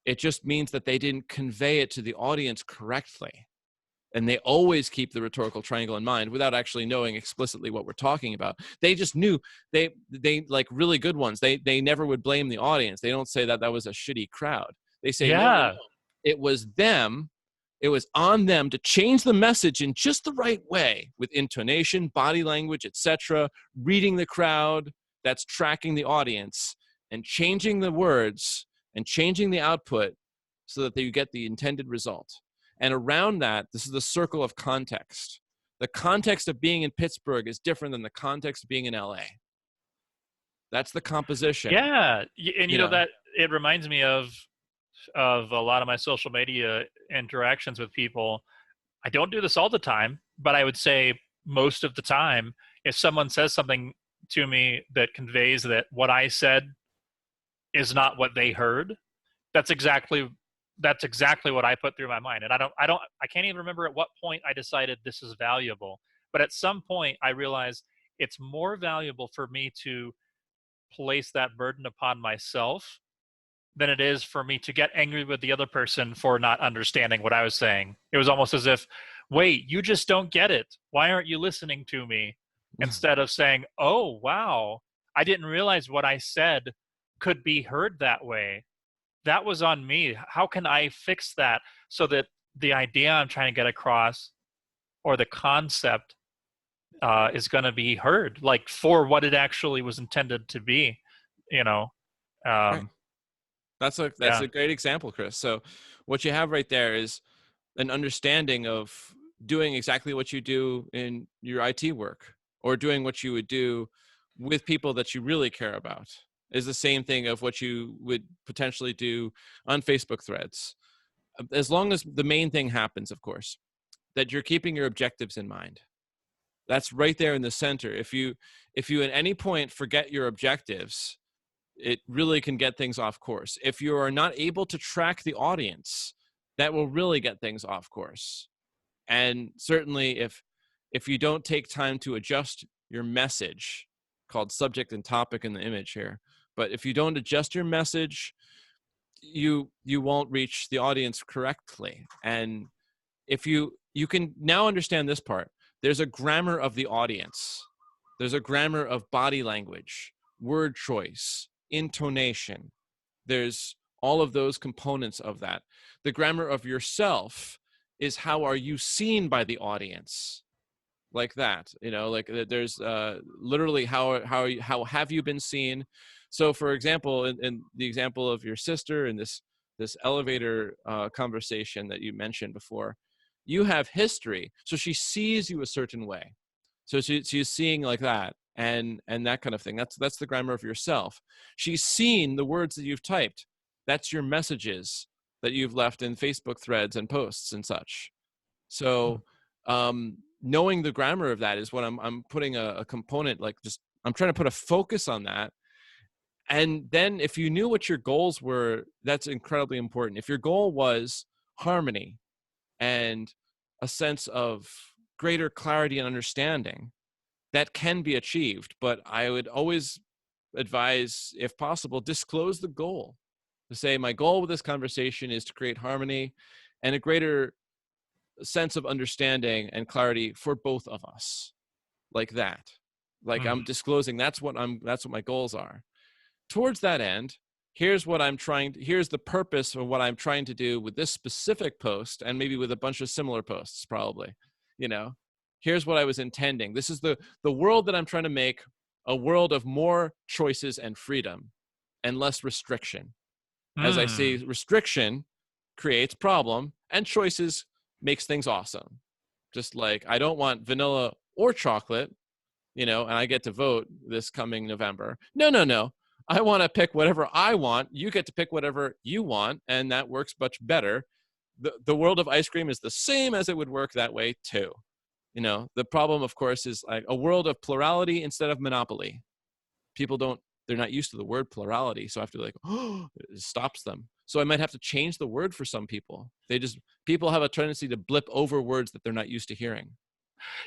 it just means that they didn't convey it to the audience correctly. And they always keep the rhetorical triangle in mind without actually knowing explicitly what we're talking about. They just knew they like really good ones. They never would blame the audience. They don't say that was a shitty crowd. They say, no, it was them. It was on them to change the message in just the right way, with intonation, body language, etc., reading the crowd, that's tracking the audience, and changing the words and changing the output so that you get the intended result. And around that, this is the circle of context. The context of being in Pittsburgh is different than the context of being in LA. That's the composition. Yeah, and you know that it reminds me of a lot of my social media interactions with people. I don't do this all the time, but I would say most of the time, if someone says something to me that conveys that what I said is not what they heard, that's exactly what I put through my mind. And I can't even remember at what point I decided this is valuable, but at some point I realized it's more valuable for me to place that burden upon myself than it is for me to get angry with the other person for not understanding what I was saying. It was almost as if, wait, you just don't get it. Why aren't you listening to me? Instead of saying, oh, wow, I didn't realize what I said could be heard that way. That was on me. How can I fix that so that the idea I'm trying to get across or the concept is going to be heard, like for what it actually was intended to be, Right. That's a great example, Chris. So what you have right there is an understanding of doing exactly what you do in your IT work, or doing what you would do with people that you really care about, is the same thing of what you would potentially do on Facebook threads. As long as the main thing happens, of course, that you're keeping your objectives in mind. That's right there in the center. If you at any point forget your objectives, it really can get things off course. If you are not able to track the audience, that will really get things off course. And certainly if you don't take time to adjust your message, called subject and topic in the image here, but if you don't adjust your message, you won't reach the audience correctly. And if you can now understand this part, there's a grammar of the audience. There's a grammar of body language, word choice, intonation. There's all of those components of that. The grammar of yourself is how are you seen by the audience, like that, like there's literally how have you been seen. So for example, in the example of your sister in this elevator conversation that you mentioned before, you have history, so she sees you a certain way, so she's seeing like that, and that kind of thing. That's the grammar of yourself. She's seen the words that you've typed. That's your messages that you've left in Facebook threads and posts and such. So knowing the grammar of that is what I'm putting a component, like, just I'm trying to put a focus on that. And then if you knew what your goals were, that's incredibly important. If your goal was harmony and a sense of greater clarity and understanding, that can be achieved. But I would always advise, if possible, disclose the goal. To say, my goal with this conversation is to create harmony and a greater sense of understanding and clarity for both of us, like that. Like, I'm disclosing that's what my goals are. Towards that end, here's the purpose of what I'm trying to do with this specific post, and maybe with a bunch of similar posts, probably. Here's what I was intending. This is the world that I'm trying to make, a world of more choices and freedom and less restriction. As I see, restriction creates problem, and choices makes things awesome. Just like, I don't want vanilla or chocolate, and I get to vote this coming November. No. I want to pick whatever I want. You get to pick whatever you want, and that works much better. The world of ice cream is the same as it would work that way too. The problem, of course, is like a world of plurality instead of monopoly. They're not used to the word plurality, so I have to it stops them. So I might have to change the word for some people. People have a tendency to blip over words that they're not used to hearing.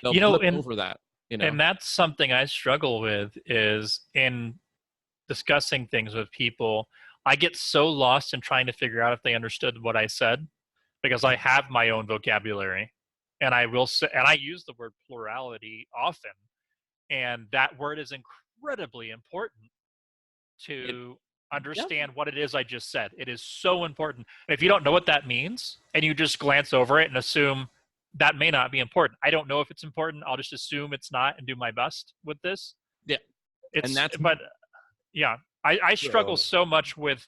They'll blip over that, And that's something I struggle with, is in discussing things with people, I get so lost in trying to figure out if they understood what I said, because I have my own vocabulary, and I will say, and I use the word plurality often, and that word is incredibly important to understand what it is I just said. It is so important. If you don't know what that means and you just glance over it and assume that may not be important, I don't know if it's important, I'll just assume it's not and do my best with this. Yeah. I struggle so much with,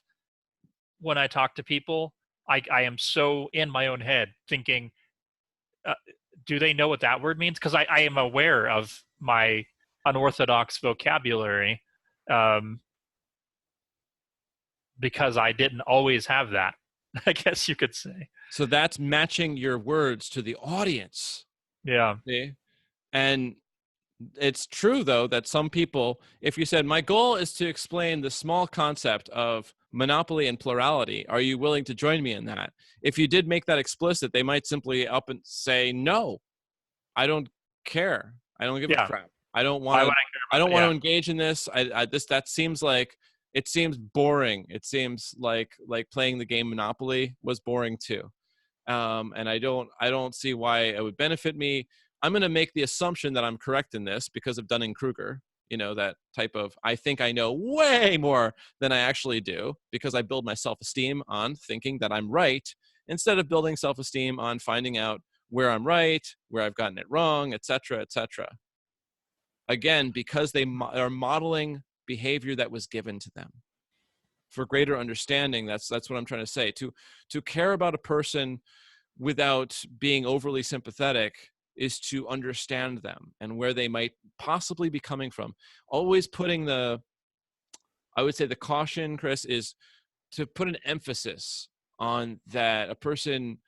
when I talk to people, I am so in my own head thinking, do they know what that word means? Because I am aware of my unorthodox vocabulary, because I didn't always have that, I guess you could say. So that's matching your words to the audience. Yeah. See? And it's true, though, that some people, if you said, my goal is to explain the small concept of monopoly and plurality, are you willing to join me in that? If you did make that explicit, they might simply up and say, no, I don't care. I don't give a crap. I don't want to engage in this. That seems like, it seems boring. It seems like playing the game Monopoly was boring too. And I don't see why it would benefit me. I'm going to make the assumption that I'm correct in this because of Dunning-Kruger, that type of, I think I know way more than I actually do, because I build my self-esteem on thinking that I'm right, instead of building self-esteem on finding out where I'm right, where I've gotten it wrong, et cetera, et cetera. Again, because they are modeling behavior that was given to them. For greater understanding, that's what I'm trying to say. To care about a person without being overly sympathetic is to understand them and where they might possibly be coming from. Always putting I would say the caution, Chris, is to put an emphasis on that a person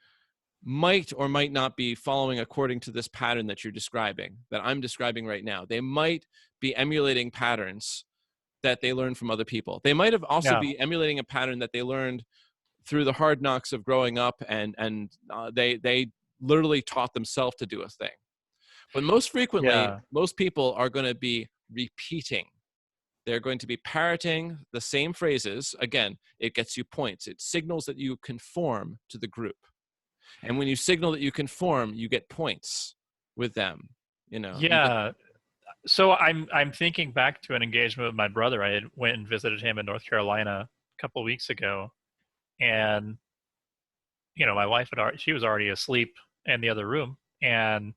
might or might not be following according to this pattern that you're describing, that I'm describing right now. They might be emulating patterns that they learned from other people. They might have also be emulating a pattern that they learned through the hard knocks of growing up, and they literally taught themselves to do a thing. But most frequently, most people are going to be repeating. They're going to be parroting the same phrases. Again, it gets you points. It signals that you conform to the group. And when you signal that you conform, you get points with them. Yeah. So I'm thinking back to an engagement with my brother. I had went and visited him in North Carolina a couple of weeks ago, and my wife she was already asleep in the other room, and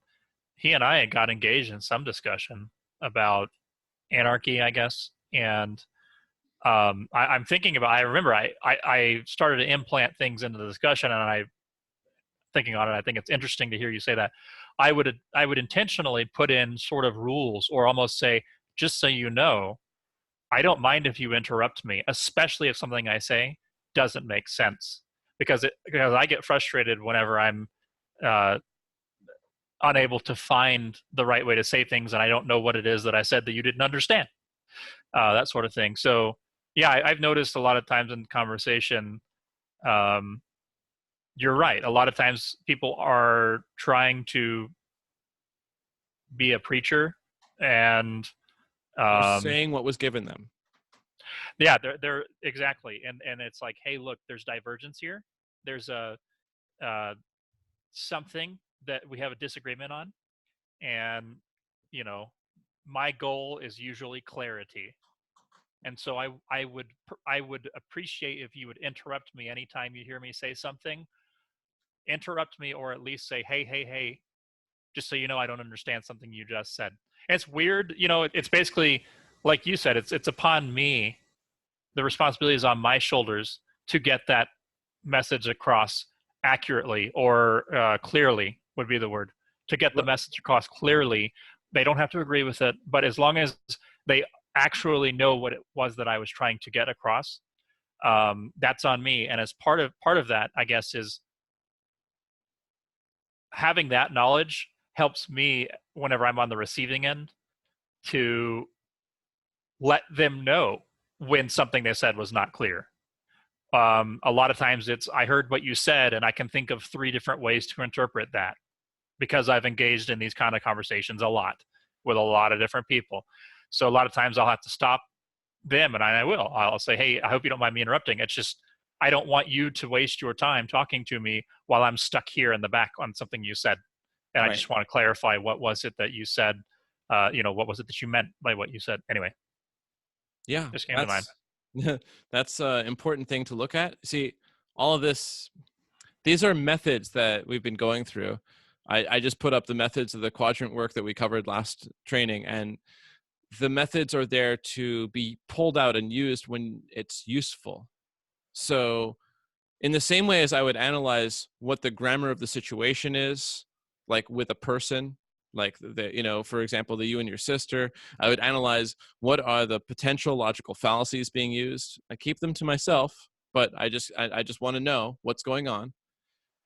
he and I got engaged in some discussion about anarchy, I guess. And I'm thinking about. I remember I started to implant things into the discussion, and I thinking on it. I think it's interesting to hear you say that. I would intentionally put in sort of rules, or almost say, just so you know, I don't mind if you interrupt me, especially if something I say doesn't make sense, because I get frustrated whenever I'm uh, unable to find the right way to say things, and I don't know what it is that I said that you didn't understand, that sort of thing. So yeah, I've noticed a lot of times in conversation, um, you're right. A lot of times people are trying to be a preacher, and Or um, saying what was given them. yeah, they're exactly, and it's like, hey, look, there's divergence here. There's a uh, something that we have a disagreement on, and you know, my goal is usually clarity, and so I would appreciate if you would interrupt me anytime you hear me say something. Interrupt me, or at least say, hey, just so you know, I don't understand something you just said. And it's weird, it's basically like you said, it's upon me. The responsibility is on my shoulders to get that message across accurately, or clearly would be the word. To get the Well, message across clearly, they don't have to agree with it, but as long as they actually know what it was that I was trying to get across, that's on me. And as part of that, I guess, is having that knowledge helps me whenever I'm on the receiving end to let them know when something they said was not clear. A lot of times it's, I heard what you said, and I can think of 3 different ways to interpret that, because I've engaged in these kind of conversations a lot with a lot of different people. So a lot of times I'll have to stop them, and I will. I'll say, hey, I hope you don't mind me interrupting. It's just, I don't want you to waste your time talking to me while I'm stuck here in the back on something you said. And I right. just want to clarify, what was it that you said? What was it that you meant by what you said? Anyway, Yeah, just came to mind. that's that's an important thing to look at. See, all of this, these are methods that we've been going through. I just put up the methods of the quadrant work that we covered last training, and the methods are there to be pulled out and used when it's useful. So in the same way as I would analyze what the grammar of the situation is, like with a person, like for example, the you and your sister, I would analyze what are the potential logical fallacies being used. I keep them to myself, but I just want to know what's going on.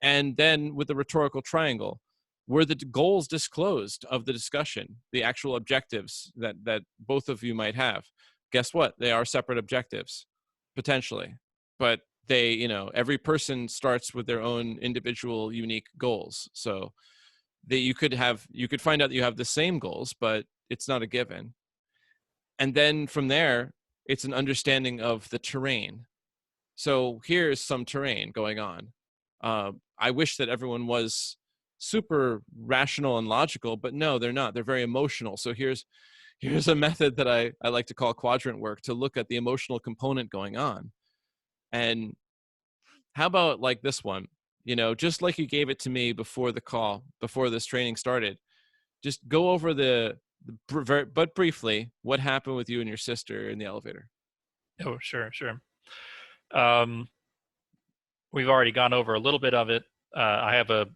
And then with the rhetorical triangle, were the goals disclosed of the discussion, the actual objectives that both of you might have? Guess what? They are separate objectives, potentially. But every person starts with their own individual unique goals. So you could find out that you have the same goals, but it's not a given. And then from there, it's an understanding of the terrain. So here's some terrain going on. I wish that everyone was super rational and logical, but no, they're not. They're very emotional. So here's a method that I like to call quadrant work, to look at the emotional component going on. And how about like this one? Just like you gave it to me before the call, before this training started, just go over but briefly, what happened with you and your sister in the elevator. Oh, sure, sure. Um, we've already gone over a little bit of it. I have a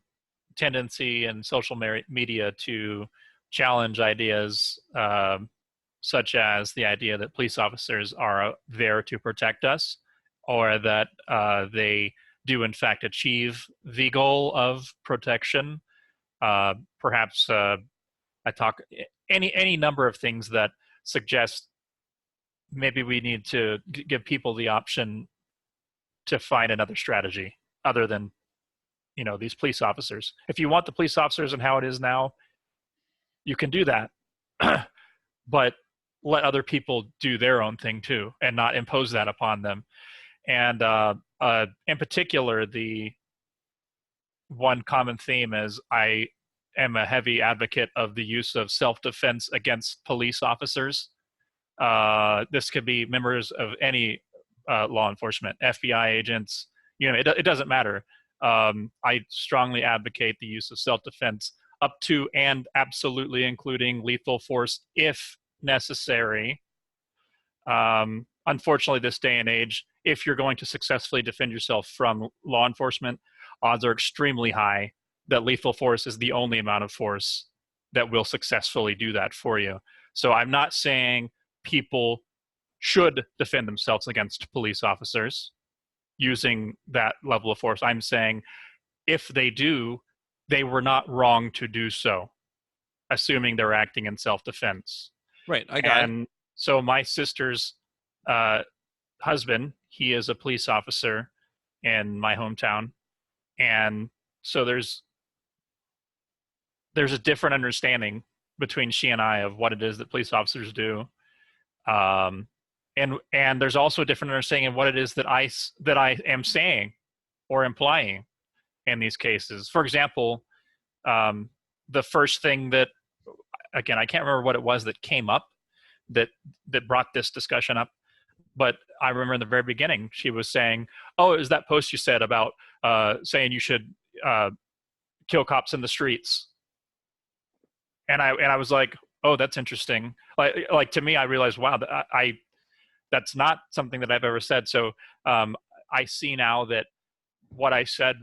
tendency in social media to challenge ideas, such as the idea that police officers are there to protect us, or that they do in fact achieve the goal of protection. Perhaps I talk any number of things that suggest maybe we need to give people the option to find another strategy other than these police officers. If you want the police officers and how it is now, you can do that. But let other people do their own thing too, and not impose that upon them. And in particular, the one common theme is, I am a heavy advocate of the use of self-defense against police officers. This could be members of any law enforcement, FBI agents, it doesn't matter. I strongly advocate the use of self-defense up to and absolutely including lethal force if necessary. Unfortunately, this day and age, if you're going to successfully defend yourself from law enforcement, odds are extremely high that lethal force is the only amount of force that will successfully do that for you. So I'm not saying people should defend themselves against police officers using that level of force. I'm saying if they do, they were not wrong to do so, assuming they're acting in self-defense. Right, I got it. And so my sister's husband, he is a police officer in my hometown. And so there's a different understanding between she and I of what it is that police officers do. And there's also a different understanding of what it is that I am saying or implying in these cases. For example, the first thing that, again, I can't remember what it was that came up that brought this discussion up, but I remember in the very beginning she was saying, "Oh, it was that post you said about saying you should kill cops in the streets," and I was like, "Oh, that's interesting." Like to me, I realized, wow, that's not something that I've ever said. So I see now that what I said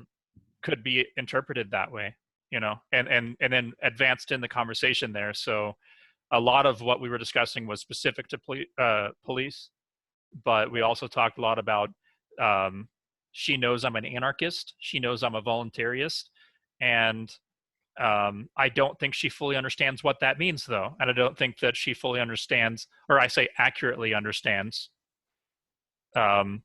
could be interpreted that way, and then advanced in the conversation there. So a lot of what we were discussing was specific to police, but we also talked a lot about she knows I'm an anarchist. She knows I'm a voluntarist. And I don't think she fully understands what that means, though. And I don't think that she fully understands, or I say accurately understands, what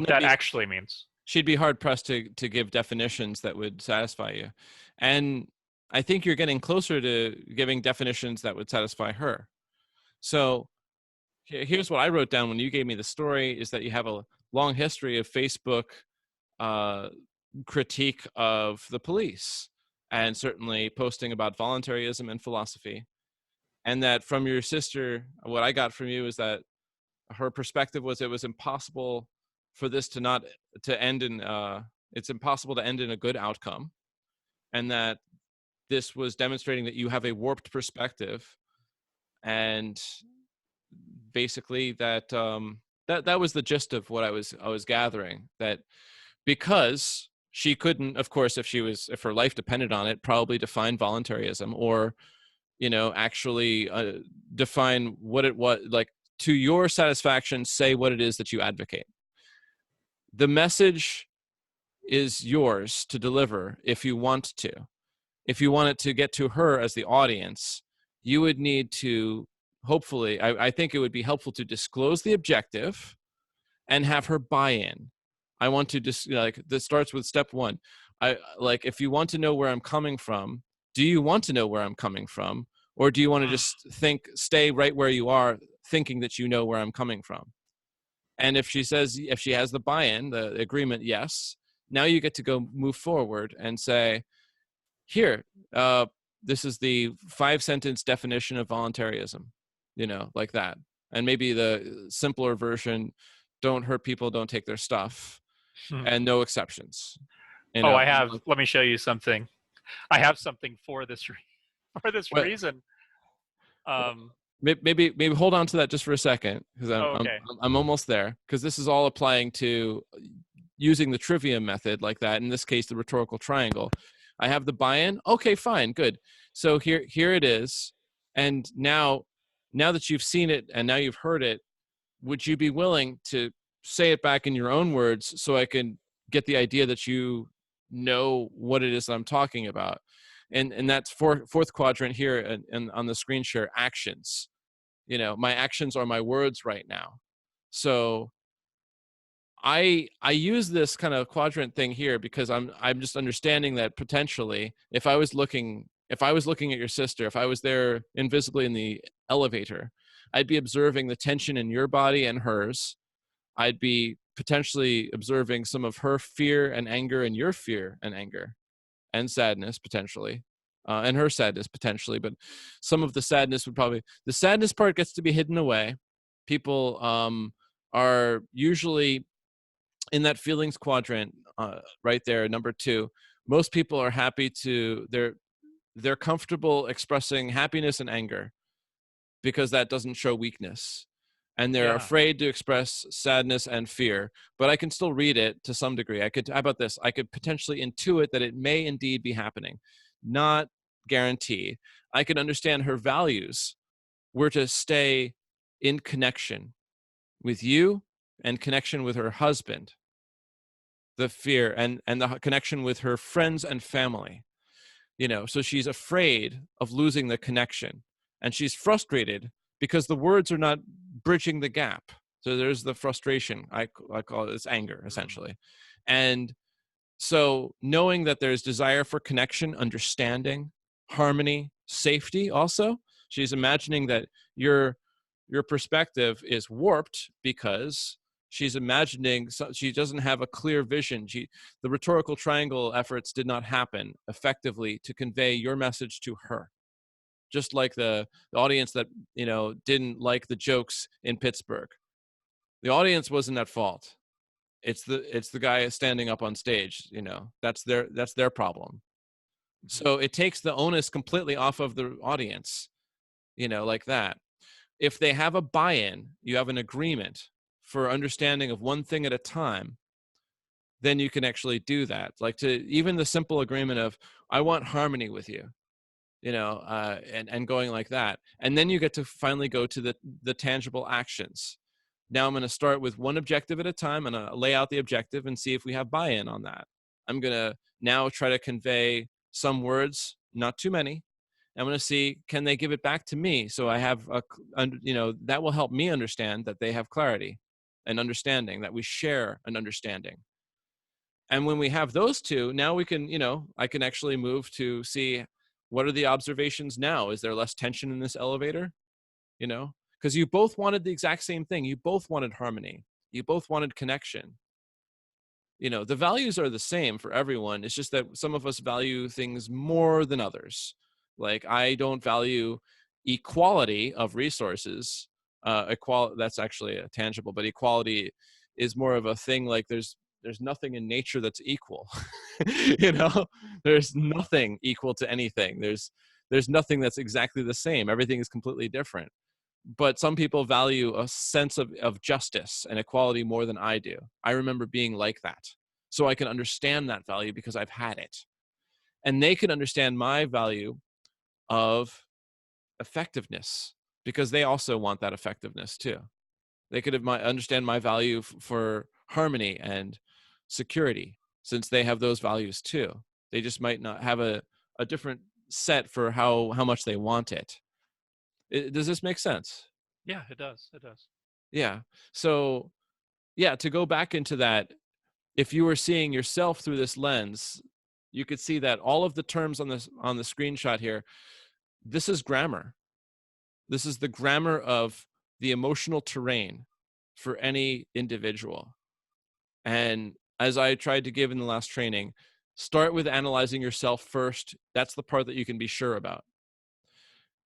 that actually means. She'd be hard pressed to give definitions that would satisfy you. And I think you're getting closer to giving definitions that would satisfy her. So here's what I wrote down when you gave me the story, is that you have a long history of Facebook critique of the police, and certainly posting about voluntarism and philosophy. And that from your sister, what I got from you is that her perspective was it was impossible for this to end in it's impossible to end in a good outcome, and that this was demonstrating that you have a warped perspective, and basically that that was the gist of what I was gathering. That because she couldn't, of course, if her life depended on it, probably define voluntarism or actually define what it was, like, to your satisfaction, say what it is that you advocate. The message is yours to deliver if you want to. If you want it to get to her as the audience, you would need to, hopefully, I think it would be helpful to disclose the objective and have her buy in. I want to just, this starts with step one. If you want to know where I'm coming from, do you want to know where I'm coming from? Or do you want to just stay right where you are, thinking that you know where I'm coming from? And if she has the buy-in, the agreement, yes, now you get to go move forward and say, here, this is the 5-sentence definition of voluntarism, like that. And maybe the simpler version, don't hurt people, don't take their stuff, and no exceptions. Let me show you something. I have something for this reason. Maybe hold on to that just for a second, because I'm almost there, because this is all applying to using the Trivium method like that. In this case, the rhetorical triangle. I have the buy-in. Okay, fine, good. So here it is. And now that you've seen it and now you've heard it, would you be willing to say it back in your own words so I can get the idea that you know what it is that I'm talking about? And that's fourth quadrant here and on the screen share, actions. My actions are my words right now. So I use this kind of quadrant thing here because I'm just understanding that potentially if I was looking at your sister, if I was there invisibly in the elevator, I'd be observing the tension in your body and hers. I'd be potentially observing some of her fear and anger and your fear and anger. and sadness potentially, and her sadness potentially, but some of the sadness would probably, the sadness part gets to be hidden away. People are usually in that feelings quadrant, right there, number two. Most people are happy to, they're comfortable expressing happiness and anger because that doesn't show weakness. And they're Yeah. afraid to express sadness and fear, but I can still read it to some degree. I could, how about this? I could potentially intuit that it may indeed be happening, not guarantee. I could understand her values were to stay in connection with you and connection with her husband, the fear and the connection with her friends and family. So she's afraid of losing the connection, and she's frustrated because the words are not bridging the gap. So there's the frustration. I call it, it's anger Mm. essentially. And so knowing that there's desire for connection, understanding, harmony, safety also, she's imagining that your perspective is warped because she's imagining, so she doesn't have a clear vision. The rhetorical triangle efforts did not happen effectively to convey your message to her. Just like the audience that didn't like the jokes in Pittsburgh, the audience wasn't at fault. It's the guy standing up on stage. That's their problem. Mhm. So it takes the onus completely off of the audience, like that. If they have a buy-in, you have an agreement for understanding of one thing at a time, then you can actually do that. Like, to even the simple agreement of, I want harmony with you, and going like that. And then you get to finally go to the tangible actions. Now I'm going to start with one objective at a time, and lay out the objective and see if we have buy-in on that. I'm going to now try to convey some words, not too many. I'm going to see, can they give it back to me? So I have that will help me understand that they have clarity and understanding, that we share an understanding. And when we have those two, now we can, I can actually move to see, what are the observations now? Is there less tension in this elevator? Because you both wanted the exact same thing. You both wanted harmony. You both wanted connection. The values are the same for everyone. It's just that some of us value things more than others. Like, I don't value equality of resources. That's actually a tangible, but equality is more of a thing. Like, there's nothing in nature that's equal. you know there's nothing equal to anything. There's nothing that's exactly the same. Everything is completely different. But some people value a sense of justice and equality more than I do. I remember being like that. So I can understand that value because I've had it. And they can understand my value of effectiveness because they also want that effectiveness too. They could understand my value for harmony and security, since they have those values too. They just might not have a different set for how much they want it. Does this make sense? Yeah, it does. It does. Yeah. So, yeah, to go back into that, if you were seeing yourself through this lens, you could see that all of the terms on the screenshot here, this is grammar. This is the grammar of the emotional terrain for any individual. And as I tried to give in the last training, start with analyzing yourself first. That's the part that you can be sure about.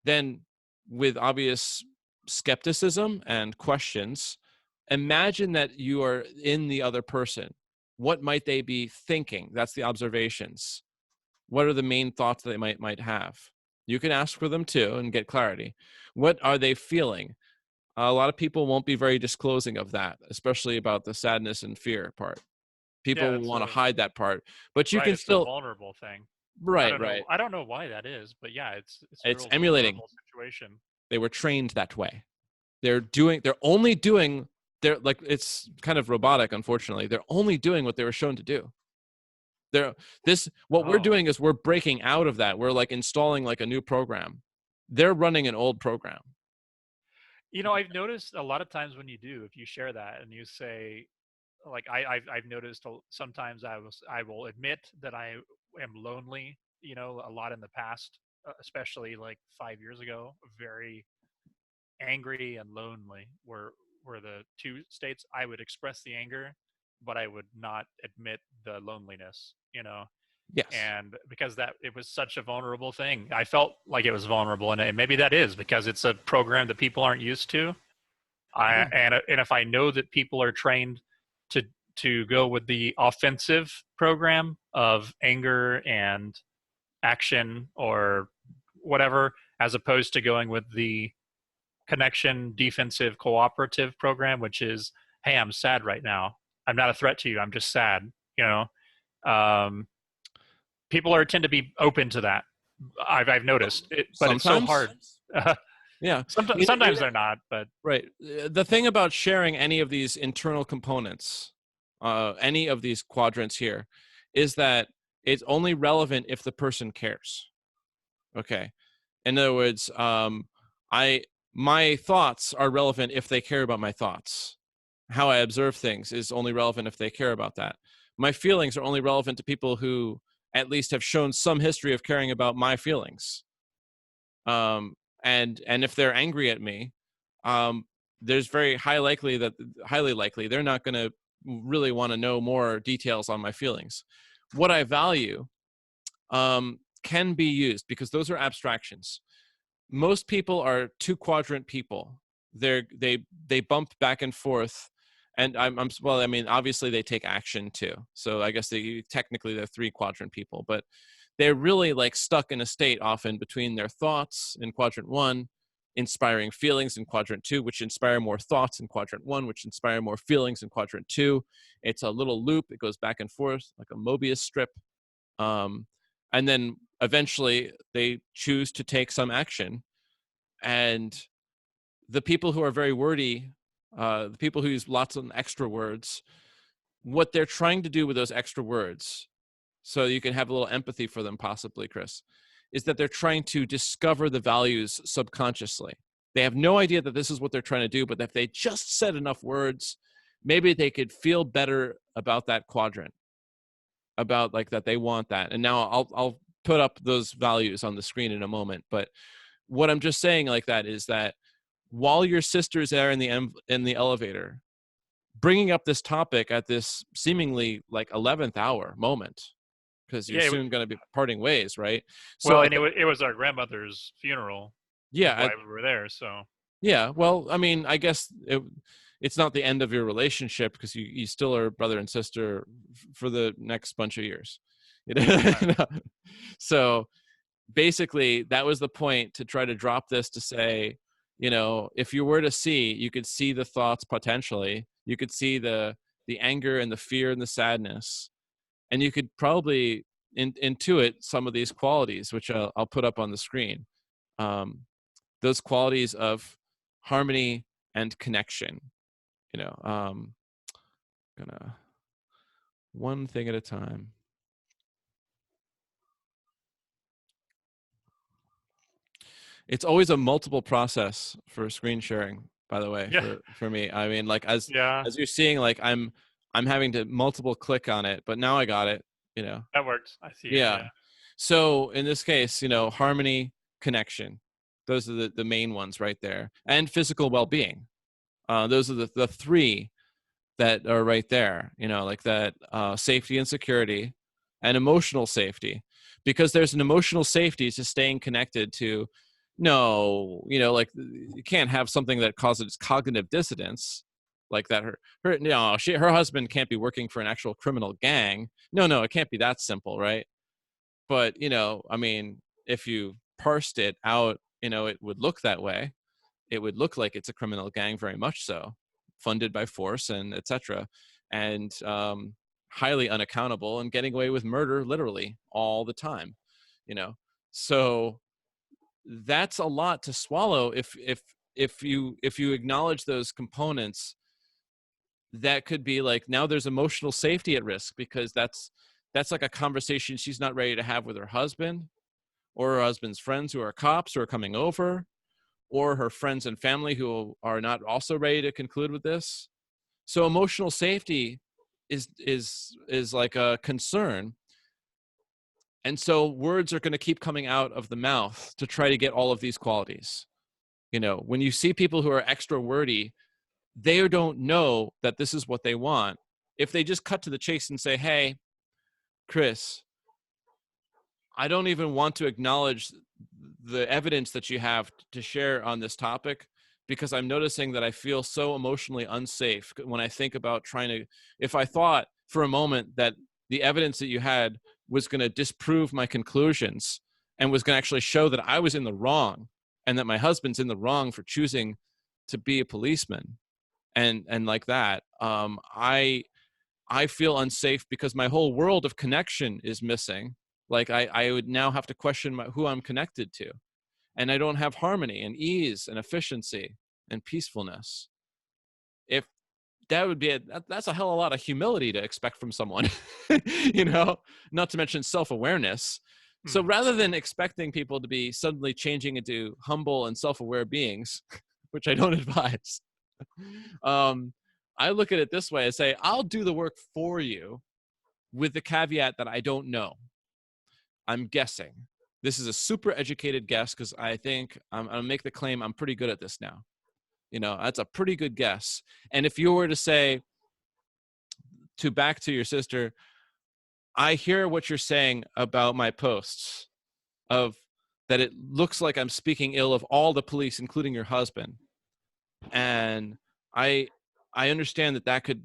Then, with obvious skepticism and questions, imagine that you are in the other person. What might they be thinking? That's the observations. What are the main thoughts that they might have? You can ask for them too and get clarity. What are they feeling? A lot of people won't be very disclosing of that, especially about the sadness and fear part. Yeah, People will it's want to a hide that part, but you right. can It's a still, vulnerable thing. I right, don't know. right. I don't know why that is, but yeah, it's a It's real emulating. vulnerable situation. They were trained that way. They're like, it's kind of robotic, unfortunately. They're only doing what they were shown to do. What we're Oh, doing is we're breaking out of that. We're like installing like a new program. They're running an old program. I've noticed a lot of times when you do, if you share that and you say, like I've noticed sometimes I will admit that I am lonely. A lot in the past, especially like 5 years ago, very angry and lonely were the two states. I would express the anger, but I would not admit the loneliness. Yes. And because that it was such a vulnerable thing, I felt like it was vulnerable, and maybe that is because it's a program that people aren't used to. Yeah. And if I know that people are trained to go with the offensive program of anger and action or whatever, as opposed to going with the connection defensive cooperative program, which is, hey, I'm sad right now, I'm not a threat to you, I'm just sad, you know. um, People are tend to be open to that. I've noticed it, but it's so Sometimes. hard. Yeah. Sometimes they're not, but Right. The thing about sharing any of these internal components, any of these quadrants here, is that it's only relevant if the person cares. Okay. In other words, I my thoughts are relevant if they care about my thoughts. How I observe things is only relevant if they care about that. My feelings are only relevant to people who at least have shown some history of caring about my feelings. Um, and if they're angry at me, um, there's highly likely they're not going to really want to know more details on my feelings. What I value can be used because those are abstractions. Most people are two quadrant people. They bump back and forth, and I'm well. I mean, obviously they take action too. So I guess technically they're three quadrant people, but they're really like stuck in a state often between their thoughts in quadrant one, inspiring feelings in quadrant two, which inspire more thoughts in quadrant one, which inspire more feelings in quadrant two. It's a little loop. It goes back and forth like a Mobius strip. Um, and then eventually they choose to take some action. And the people who are very wordy, the people who use lots of extra words, what they're trying to do with those extra words, so you can have a little empathy for them possibly, Chris, is that they're trying to discover the values subconsciously. They have no idea that this is what they're trying to do, but if they just said enough words, maybe they could feel better about that quadrant, about like that they want that. And now I'll put up those values on the screen in a moment, but what I'm just saying like that is that while your sister's there in the elevator, bringing up this topic at this seemingly like 11th hour moment, because you're yeah. soon going to be parting ways, right? So Well, at and it was our grandmother's funeral, is yeah, why we were there. So yeah. Well, I mean, I guess it's not the end of your relationship because you still are brother and sister for the next bunch of years. So basically that was the point, to try to drop this to say, if you were to see, you could see the thoughts potentially, you could see the anger and the fear and the sadness, and you could probably intuit some of these qualities, which I'll put up on the screen. Those qualities of harmony and connection, gonna one thing at a time. It's always a multiple process for screen sharing, by the way, yeah, for me. I mean, like as yeah, you're seeing, like I'm having to multiple click on it, but now I got it, that works. I see it. Yeah. Yeah, So in this case, harmony, connection, those are the main ones right there. And physical well-being. Those are the three that are right there, like that, safety and security and emotional safety, because there's an emotional safety to staying connected to, no, like you can't have something that causes cognitive dissonance, like that her husband can't be working for an actual criminal gang. No, it can't be that simple, right? But I mean, if you parsed it out, it would look that way. It would look like it's a criminal gang, very much so, funded by force and etc., and highly unaccountable and getting away with murder literally all the time. So that's a lot to swallow. If you acknowledge those components, that could be like, now there's emotional safety at risk, because that's like a conversation she's not ready to have with her husband, or her husband's friends who are cops who are coming over, or her friends and family who are not also ready to conclude with this. So emotional safety is like a concern. And so words are going to keep coming out of the mouth to try to get all of these qualities. When you see people who are extra wordy, they don't know that this is what they want. If they just cut to the chase and say, hey, Chris, I don't even want to acknowledge the evidence that you have to share on this topic, because I'm noticing that I feel so emotionally unsafe when I think about trying to, if I thought for a moment that the evidence that you had was going to disprove my conclusions and was going to actually show that I was in the wrong and that my husband's in the wrong for choosing to be a policeman and like that, I feel unsafe because my whole world of connection is missing. Like I would now have to question who I'm connected to, and I don't have harmony and ease and efficiency and peacefulness. If that would be that's a hell of a lot of humility to expect from someone, not to mention self-awareness. So Hmm. rather than expecting people to be suddenly changing into humble and self-aware beings, which I don't advise, um, I look at it this way: I say, I'll do the work for you with the caveat that I don't know. I'm guessing. This is a super educated guess because I think I'm going to make the claim I'm pretty good at this now. That's a pretty good guess. And if you were to say back to your sister, I hear what you're saying about my posts of that it looks like I'm speaking ill of all the police, including your husband. And I understand that could,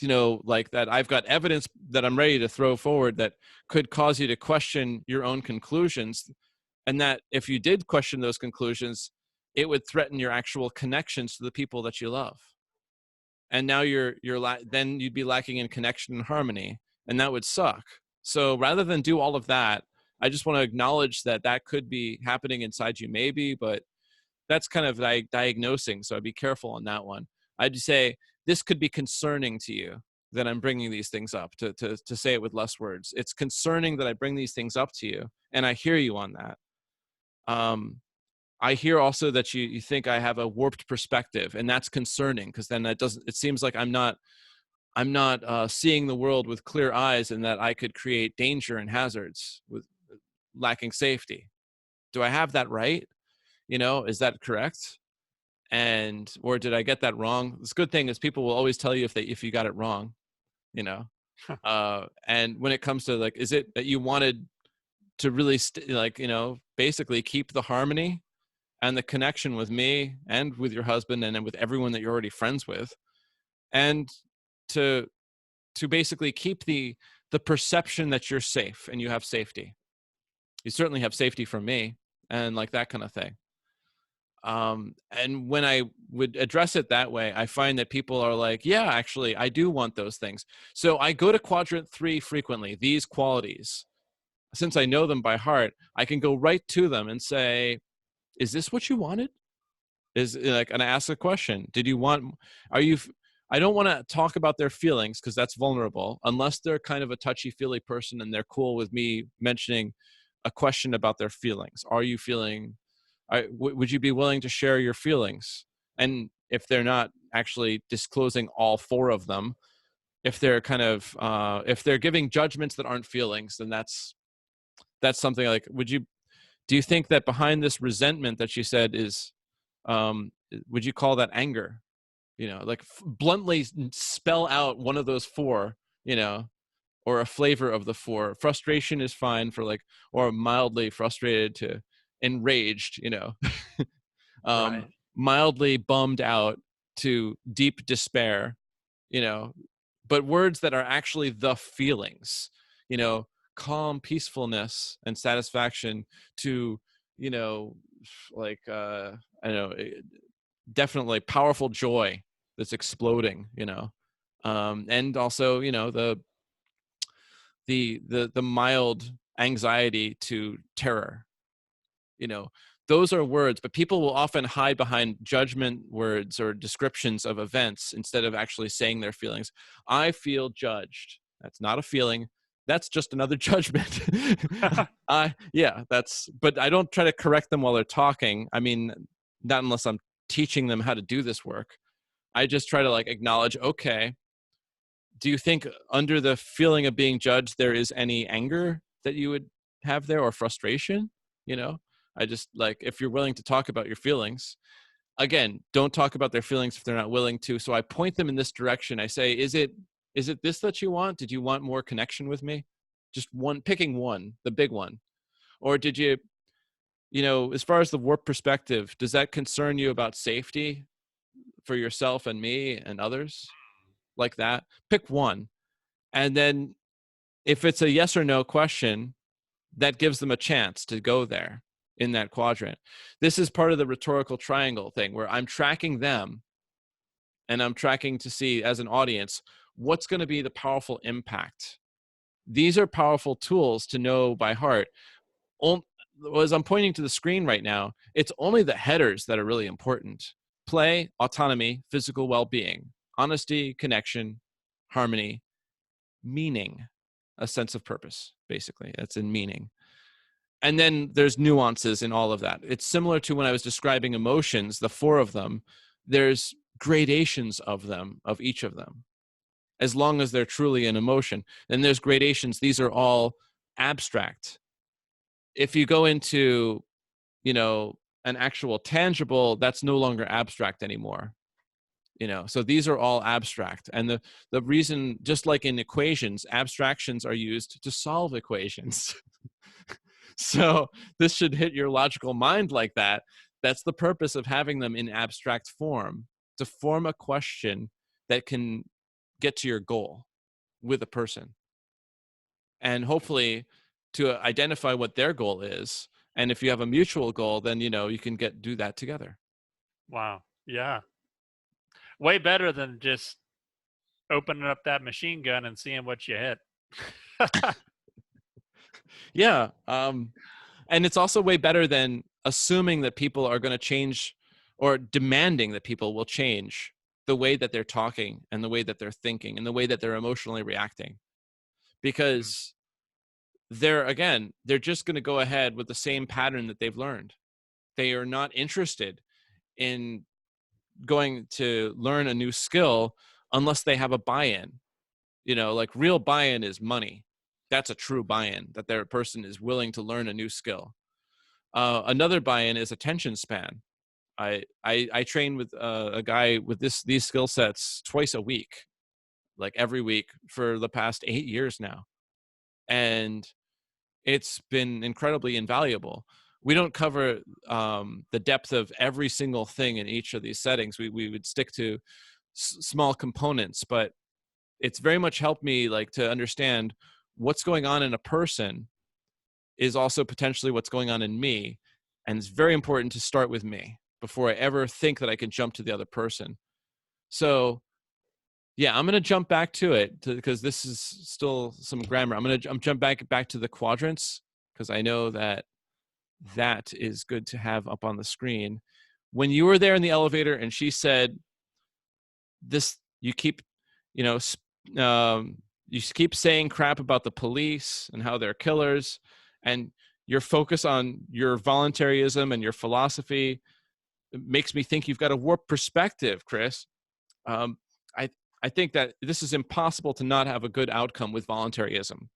like that I've got evidence that I'm ready to throw forward that could cause you to question your own conclusions. And that if you did question those conclusions, it would threaten your actual connections to the people that you love. And now then you'd be lacking in connection and harmony, and that would suck. So rather than do all of that, I just want to acknowledge that could be happening inside you maybe, but that's kind of like diagnosing. So I'd be careful on that one. I'd say this could be concerning to you that I'm bringing these things up, to say it with less words. It's concerning that I bring these things up to you, and I hear you on that. I hear also that you think I have a warped perspective, and that's concerning because then it seems like I'm not seeing the world with clear eyes, and that I could create danger and hazards with lacking safety. Do I have that right? Is that correct? Or did I get that wrong? This good thing is people will always tell you if you got it wrong, you know. And when it comes to like, is it that you wanted to really basically keep the harmony and the connection with me and with your husband and then with everyone that you're already friends with, and to basically keep the perception that you're safe and you have safety. You certainly have safety from me, and like that kind of thing. And when I would address it that way, I find that people are like, yeah, actually, I do want those things. So I go to quadrant 3 frequently, these qualities. Since I know them by heart, I can go right to them and say, is this what you wanted? And I ask a question. I don't want to talk about their feelings because that's vulnerable, unless they're kind of a touchy-feely person and they're cool with me mentioning a question about their feelings. Are you feeling, would you be willing to share your feelings? And if they're not actually disclosing all 4 of them, if they're kind of, if they're giving judgments that aren't feelings, then that's something like, do you think that behind this resentment that you said is, would you call that anger? Like bluntly spell out one of those 4, or a flavor of the 4. Frustration is fine for like, or mildly frustrated to enraged, Right. mildly bummed out to deep despair, you know, but words that are actually the feelings, calm peacefulness and satisfaction to, you know, like, I don't know, definitely powerful joy that's exploding, and also, the mild anxiety to terror, you know those are words, but people will often hide behind judgment words or descriptions of events instead of actually saying their feelings. I feel judged. That's not a feeling. That's just another judgment. Yeah, but I don't try to correct them while they're talking. I mean, not unless I'm teaching them how to do this work. I just try to like acknowledge, okay, do you think under the feeling of being judged there is any anger that you would have there, or frustration? I just like, if you're willing to talk about your feelings, again, don't talk about their feelings if they're not willing to. So I point them in this direction. I say, is it this that you want? Did you want more connection with me? Just picking one, the big one. Or did you, as far as the warp perspective, does that concern you about safety for yourself and me and others like that? Pick one. And then if it's a yes or no question, that gives them a chance to go there in that quadrant. This is part of the rhetorical triangle thing where I'm tracking them and I'm tracking to see as an audience, what's going to be the powerful impact. These are powerful tools to know by heart. As I'm pointing to the screen right now, it's only the headers that are really important. Play, autonomy, physical well-being, honesty, connection, harmony, meaning, a sense of purpose, basically. That's in meaning. And then there's nuances in all of that. It's similar to when I was describing emotions, the 4 of them, there's gradations of them, of each of them, as long as they're truly an emotion. Then there's gradations. These are all abstract. If you go into, an actual tangible, that's no longer abstract anymore. So these are all abstract. And the reason, just like in equations, abstractions are used to solve equations. So this should hit your logical mind like that. That's the purpose of having them in abstract form, to form a question that can get to your goal with a person. And hopefully to identify what their goal is. And if you have a mutual goal, then, you can do that together. Wow. Yeah. Way better than just opening up that machine gun and seeing what you hit. Yeah. And it's also way better than assuming that people are going to change or demanding that people will change the way that they're talking and the way that they're thinking and the way that they're emotionally reacting. Because they're just going to go ahead with the same pattern that they've learned. They are not interested in going to learn a new skill unless they have a buy-in. Like real buy-in is money. That's a true buy-in, that their person is willing to learn a new skill. Another buy-in is attention span. I train with a guy with these skill sets twice a week, like every week for the past 8 years now. And it's been incredibly invaluable. We don't cover the depth of every single thing in each of these settings. We would stick to small components, but it's very much helped me to understand what's going on in a person is also potentially what's going on in me. And it's very important to start with me before I ever think that I can jump to the other person. So yeah, I'm going to jump back to it because this is still some grammar. I'm jump back to the quadrants because I know that is good to have up on the screen. When you were there in the elevator and she said, this, you keep, you keep saying crap about the police and how they're killers, and your focus on your voluntarism and your philosophy makes me think you've got a warped perspective, Chris. I think that this is impossible to not have a good outcome with voluntarism.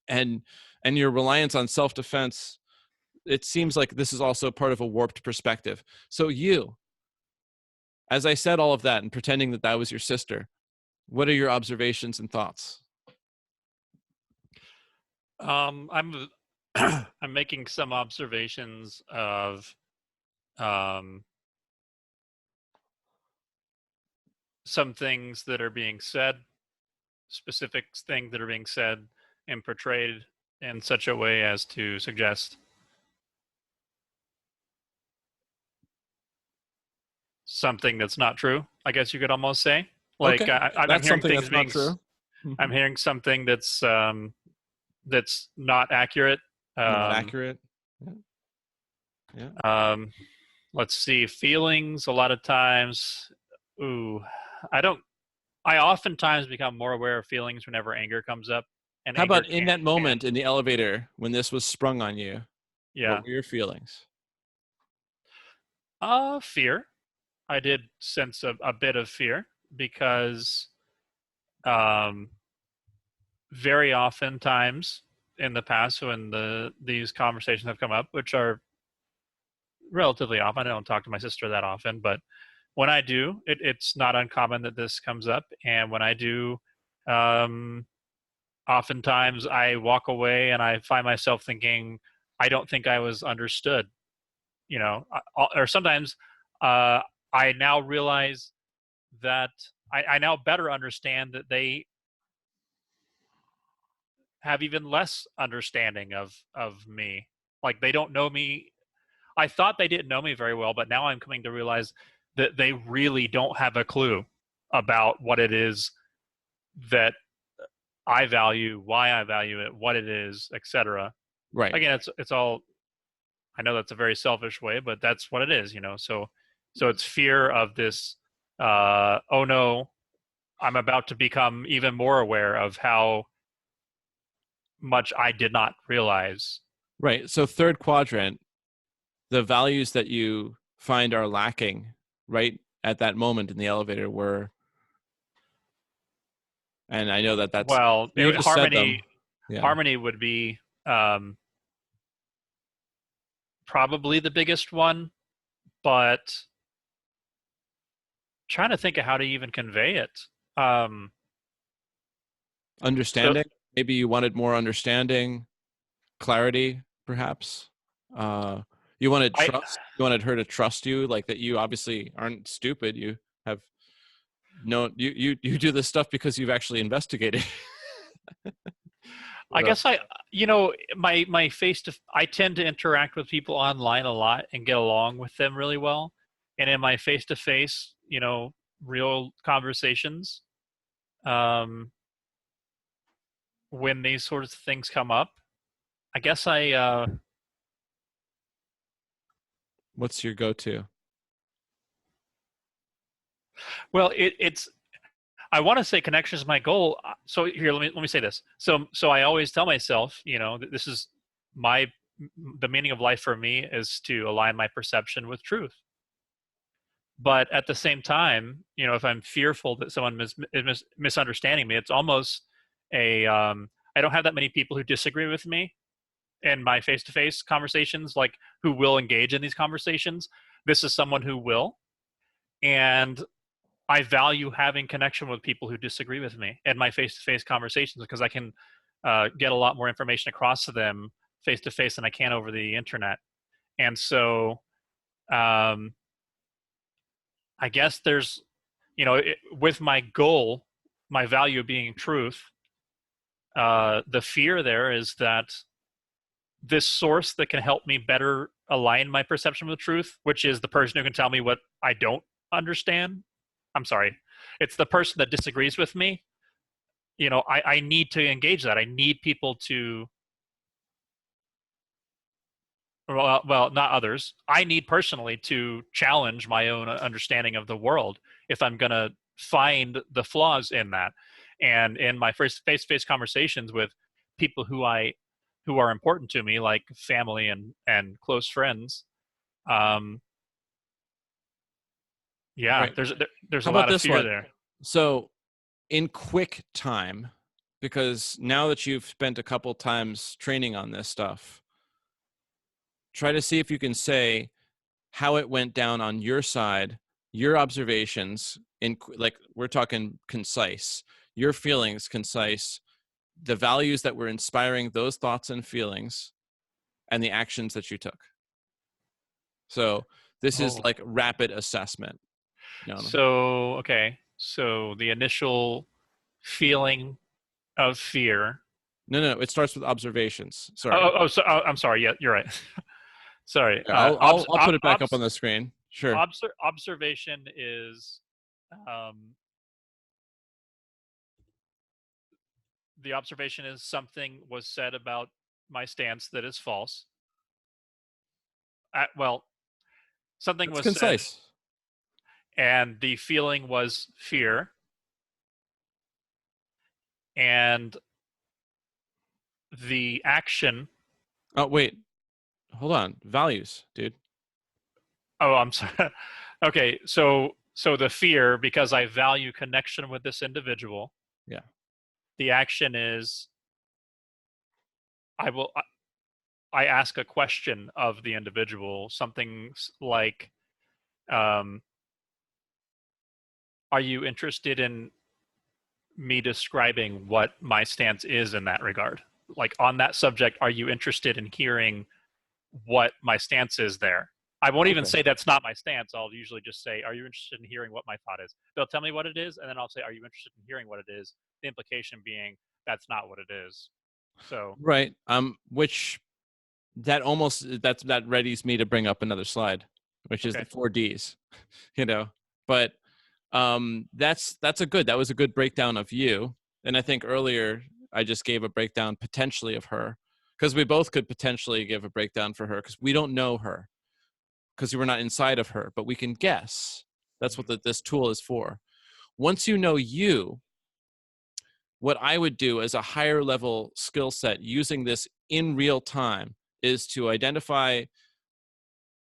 And your reliance on self-defense, it seems like this is also part of a warped perspective. So as I said all of that and pretending that was your sister, what are your observations and thoughts? I'm I'm making some observations of some things that are being said, specific things that are being said and portrayed in such a way as to suggest something that's not true, I guess you could almost say. Like Okay, I'm hearing things being true. I'm hearing something that's not accurate. Not accurate. Yeah. Let's see, feelings a lot of times. I oftentimes become more aware of feelings whenever anger comes up. And how about in that moment in the elevator when this was sprung on you? Yeah. What were your feelings? Fear. I did sense a bit of fear because very often times in the past when these conversations have come up, which are relatively often, I don't talk to my sister that often, but when I do, it's not uncommon that this comes up. And when I do, oftentimes I walk away and I find myself thinking, I don't think I was understood, or sometimes uh, I now realize that I now better understand that they have even less understanding of me. Like they don't know me. I thought they didn't know me very well, but now I'm coming to realize that they really don't have a clue about what it is that I value, why I value it, what it is, etc. Right. Again, it's all. I know that's a very selfish way, but that's what it is, So it's fear of this. Oh no, I'm about to become even more aware of how much I did not realize. Right. So third quadrant, the values that you find are lacking right at that moment in the elevator were, and I know that that's, Well, you just said harmony. them. Yeah. Harmony would be probably the biggest one, but trying to think of how to even convey it. Um, so Understanding. Maybe you wanted more understanding, clarity, perhaps. Uh, you wanted I trust. You wanted her to trust you, like that you obviously aren't stupid. You have no, you do this stuff because you've actually investigated. I So, guess my face to I tend to interact with people online a lot and get along with them really well, and in my face to face, real conversations, um, when these sorts of things come up, I guess what's your go-to? well it's I want to say connection is my goal. So here, let me say this. So I always tell myself, that this is my the meaning of life for me is to align my perception with truth. But at the same time, if I'm fearful that someone is misunderstanding me, it's almost a I don't have that many people who disagree with me in my face-to-face conversations, like who will engage in these conversations. This is someone who will, and I value having connection with people who disagree with me in my face-to-face conversations because I can get a lot more information across to them face-to-face than I can over the internet. And so um, I guess there's, with my goal, my value being truth, the fear there is that this source that can help me better align my perception with truth, which is the person who can tell me what I don't understand. I'm sorry. It's the person that disagrees with me. I need to engage that. I need people to, well, not others. I need personally to challenge my own understanding of the world if I'm going to find the flaws in that. And in my first face-to-face conversations with people who are important to me, like family and close friends, um, All yeah, right. there's How a about lot of this fear one? there. So, in quick time, because now that you've spent a couple times training on this stuff, try to see if you can say how it went down on your side, your observations in, like, we're talking concise, your feelings concise, the values that were inspiring those thoughts and feelings, and the actions that you took. So this is Oh, like rapid assessment. so okay. So the initial feeling of fear. No, it starts with observations. Sorry. I'm sorry. Yeah, you're right. Sorry. Yeah, I'll put it back up on the screen. Sure. Observation is um, the observation is something was said about my stance that is false. Well, something It's was said, concise. and the feeling was fear, and the action. Oh, wait. Hold on. Values, dude. Oh, I'm sorry. Okay, so the fear because I value connection with this individual. Yeah. The action is I will I ask a question of the individual, something like, um, "Are you interested in me describing what my stance is in that regard. Like on that subject, are you interested in hearing what my stance is there? I won't even Okay. say that's not my stance. I'll usually just say, are you interested in hearing what my thought is? They'll tell me what it is, and then I'll say, are you interested in hearing what it is? The implication being that's not what it is. So, Right. Which that almost that readies me to bring up another slide, which is the okay. 4Ds, you know. But that was a good breakdown of you. And I think earlier I just gave a breakdown potentially of her, because we both could potentially give a breakdown for her because we don't know her, because we're not inside of her, but we can guess. That's what this tool is for. Once you know you, what I would do as a higher level skill set using this in real time is to identify,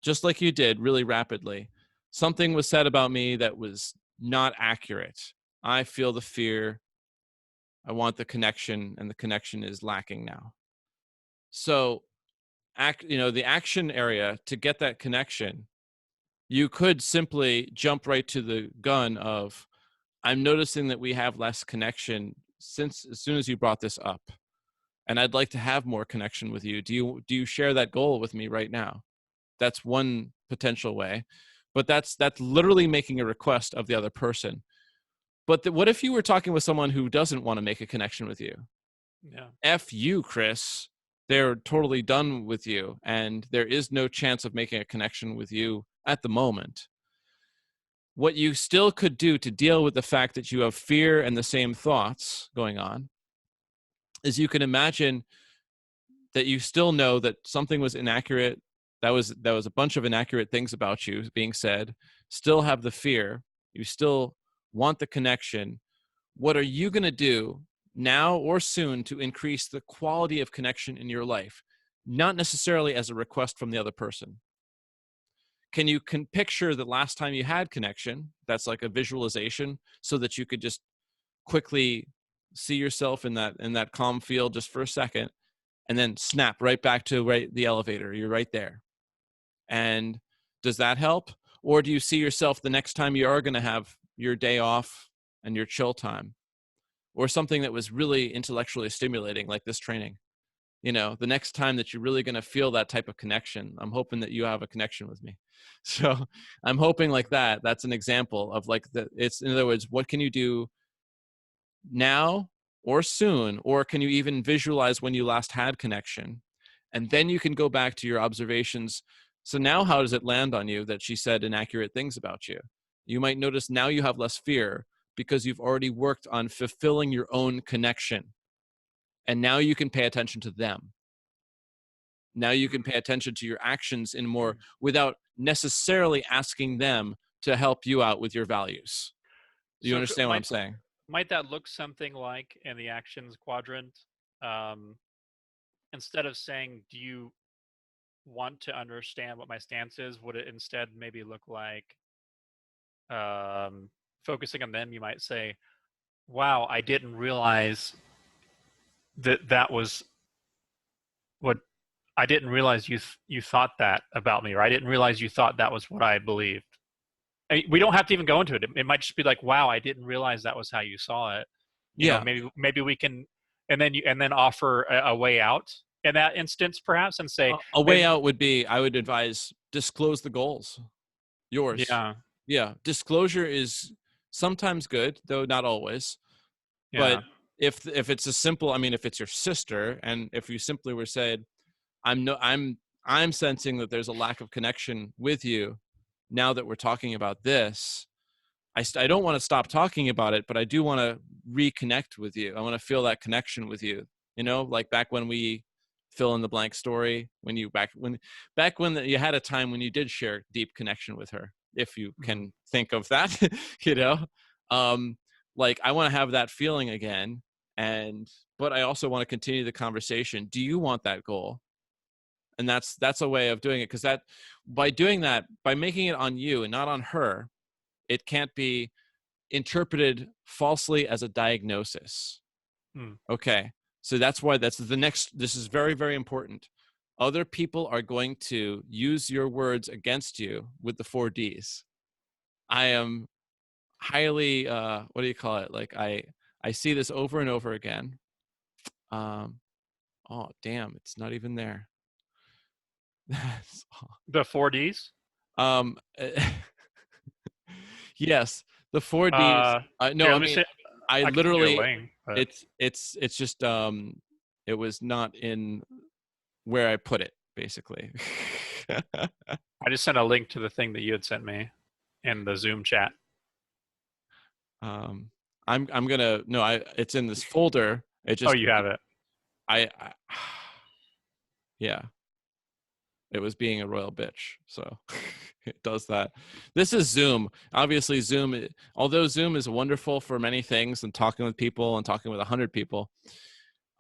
just like you did really rapidly, something was said about me that was not accurate. I feel the fear. I want the connection, and the connection is lacking now. So, the action area to get that connection, you could simply jump right to the gun of, I'm noticing that we have less connection since as soon as you brought this up, and I'd like to have more connection with you. Do you share that goal with me right now? That's one potential way, but that's literally making a request of the other person. But what if you were talking with someone who doesn't want to make a connection with you? Yeah. F you, Chris. They're totally done with you, and there is no chance of making a connection with you at the moment. What you still could do to deal with the fact that you have fear and the same thoughts going on is you can imagine that you still know that something was inaccurate. That was a bunch of inaccurate things about you being said. Still have the fear. You still want the connection. What are you going to do now or soon to increase the quality of connection in your life? Not necessarily as a request from the other person. Can you picture the last time you had connection? That's like a visualization, so that you could just quickly see yourself in that calm field just for a second, and then snap right back to the elevator. You're right there. And does that help? Or do you see yourself the next time you are going to have your day off and your chill time, or something that was really intellectually stimulating like this training? The next time that you're really going to feel that type of connection, I'm hoping that you have a connection with me. So I'm hoping like that. That's an example of like it's, in other words, what can you do now or soon, or can you even visualize when you last had connection? And then you can go back to your observations. So now how does it land on you that she said inaccurate things about you? You might notice now you have less fear because you've already worked on fulfilling your own connection. And now you can pay attention to them. Now you can pay attention to your actions in more, without necessarily asking them to help you out with your values. Do you So understand what I'm saying? might that look something like in the actions quadrant? Um, Instead of saying, do you want to understand what my stance is, would it instead maybe look like um, focusing on them? You might say, wow, I didn't realize that was what I didn't realize you thought that about me, or I didn't realize you thought that was what I believed. I mean, we don't have to even go into it. It might just be like, wow, I didn't realize that was how you saw it. Yeah. Maybe we can, and then offer a way out in that instance, perhaps, and say, A way maybe, out would be, I would advise, disclose the goals. Yours. yeah, Yeah. Disclosure is sometimes good, though not always. But yeah, if it's a simple, I mean, if it's your sister, and if you simply were said, I'm sensing that there's a lack of connection with you now that we're talking about this. I don't want to stop talking about it, but I do want to reconnect with you. I want to feel that connection with you. Like back when we fill in the blank story, when you back when you had a time when you did share deep connection with her, if you mhm. can think of that, you know, um, like I want to have that feeling again. But I also want to continue the conversation. Do you want that goal? And that's a way of doing it, because that, by doing that, by making it on you and not on her, it can't be interpreted falsely as a diagnosis. Mm. Okay. So that's why this is very, very important. Other people are going to use your words against you with the 4Ds. I am highly, what do you call it? Like I I see this over and over again. Oh, damn, it's not even there. The 4Ds. um, yes, the 4Ds. No, Here, I let me mean, see. I I can send you a literally, link. But it's just, it was not in where I put it, basically. I just sent a link to the thing that you had sent me in the Zoom chat. um, I'm gonna, no, it's in this folder. It Oh, just, you have it. I yeah, it was being a royal bitch, so it does that. This is Zoom. Obviously, Zoom, although Zoom is wonderful for many things and talking with people and talking with 100 people,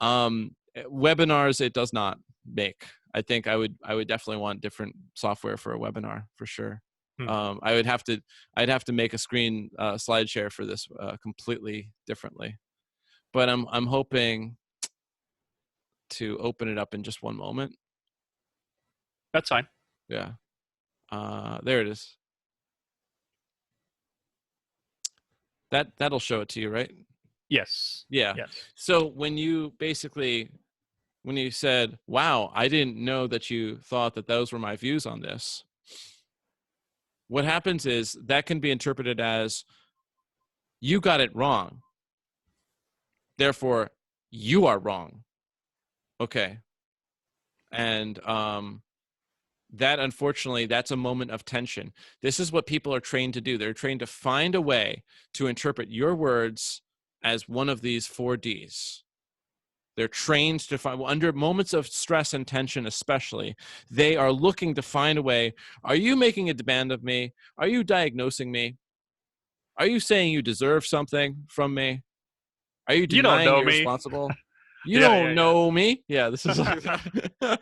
webinars it does not make. I think I would definitely want different software for a webinar for sure. I'd have to make a screen slide share for this completely differently. But I'm hoping to open it up in just one moment. That's fine. Yeah. There it is. That'll show it to you, right? Yes. Yeah. Yes. So when you said, wow, I didn't know that you thought that those were my views on this, what happens is that can be interpreted as you got it wrong. Therefore, you are wrong. Okay. And that, unfortunately, that's a moment of tension. This is what people are trained to do. They're trained to find a way to interpret your words as one of these 4Ds. They're trained to find, under moments of stress and tension especially, they are looking to find a way. Are you making a demand of me? Are you diagnosing me? Are you saying you deserve something from me? Are you You don't denying know you're me. responsible? You Yeah, don't yeah, know me. Yeah, this is like that.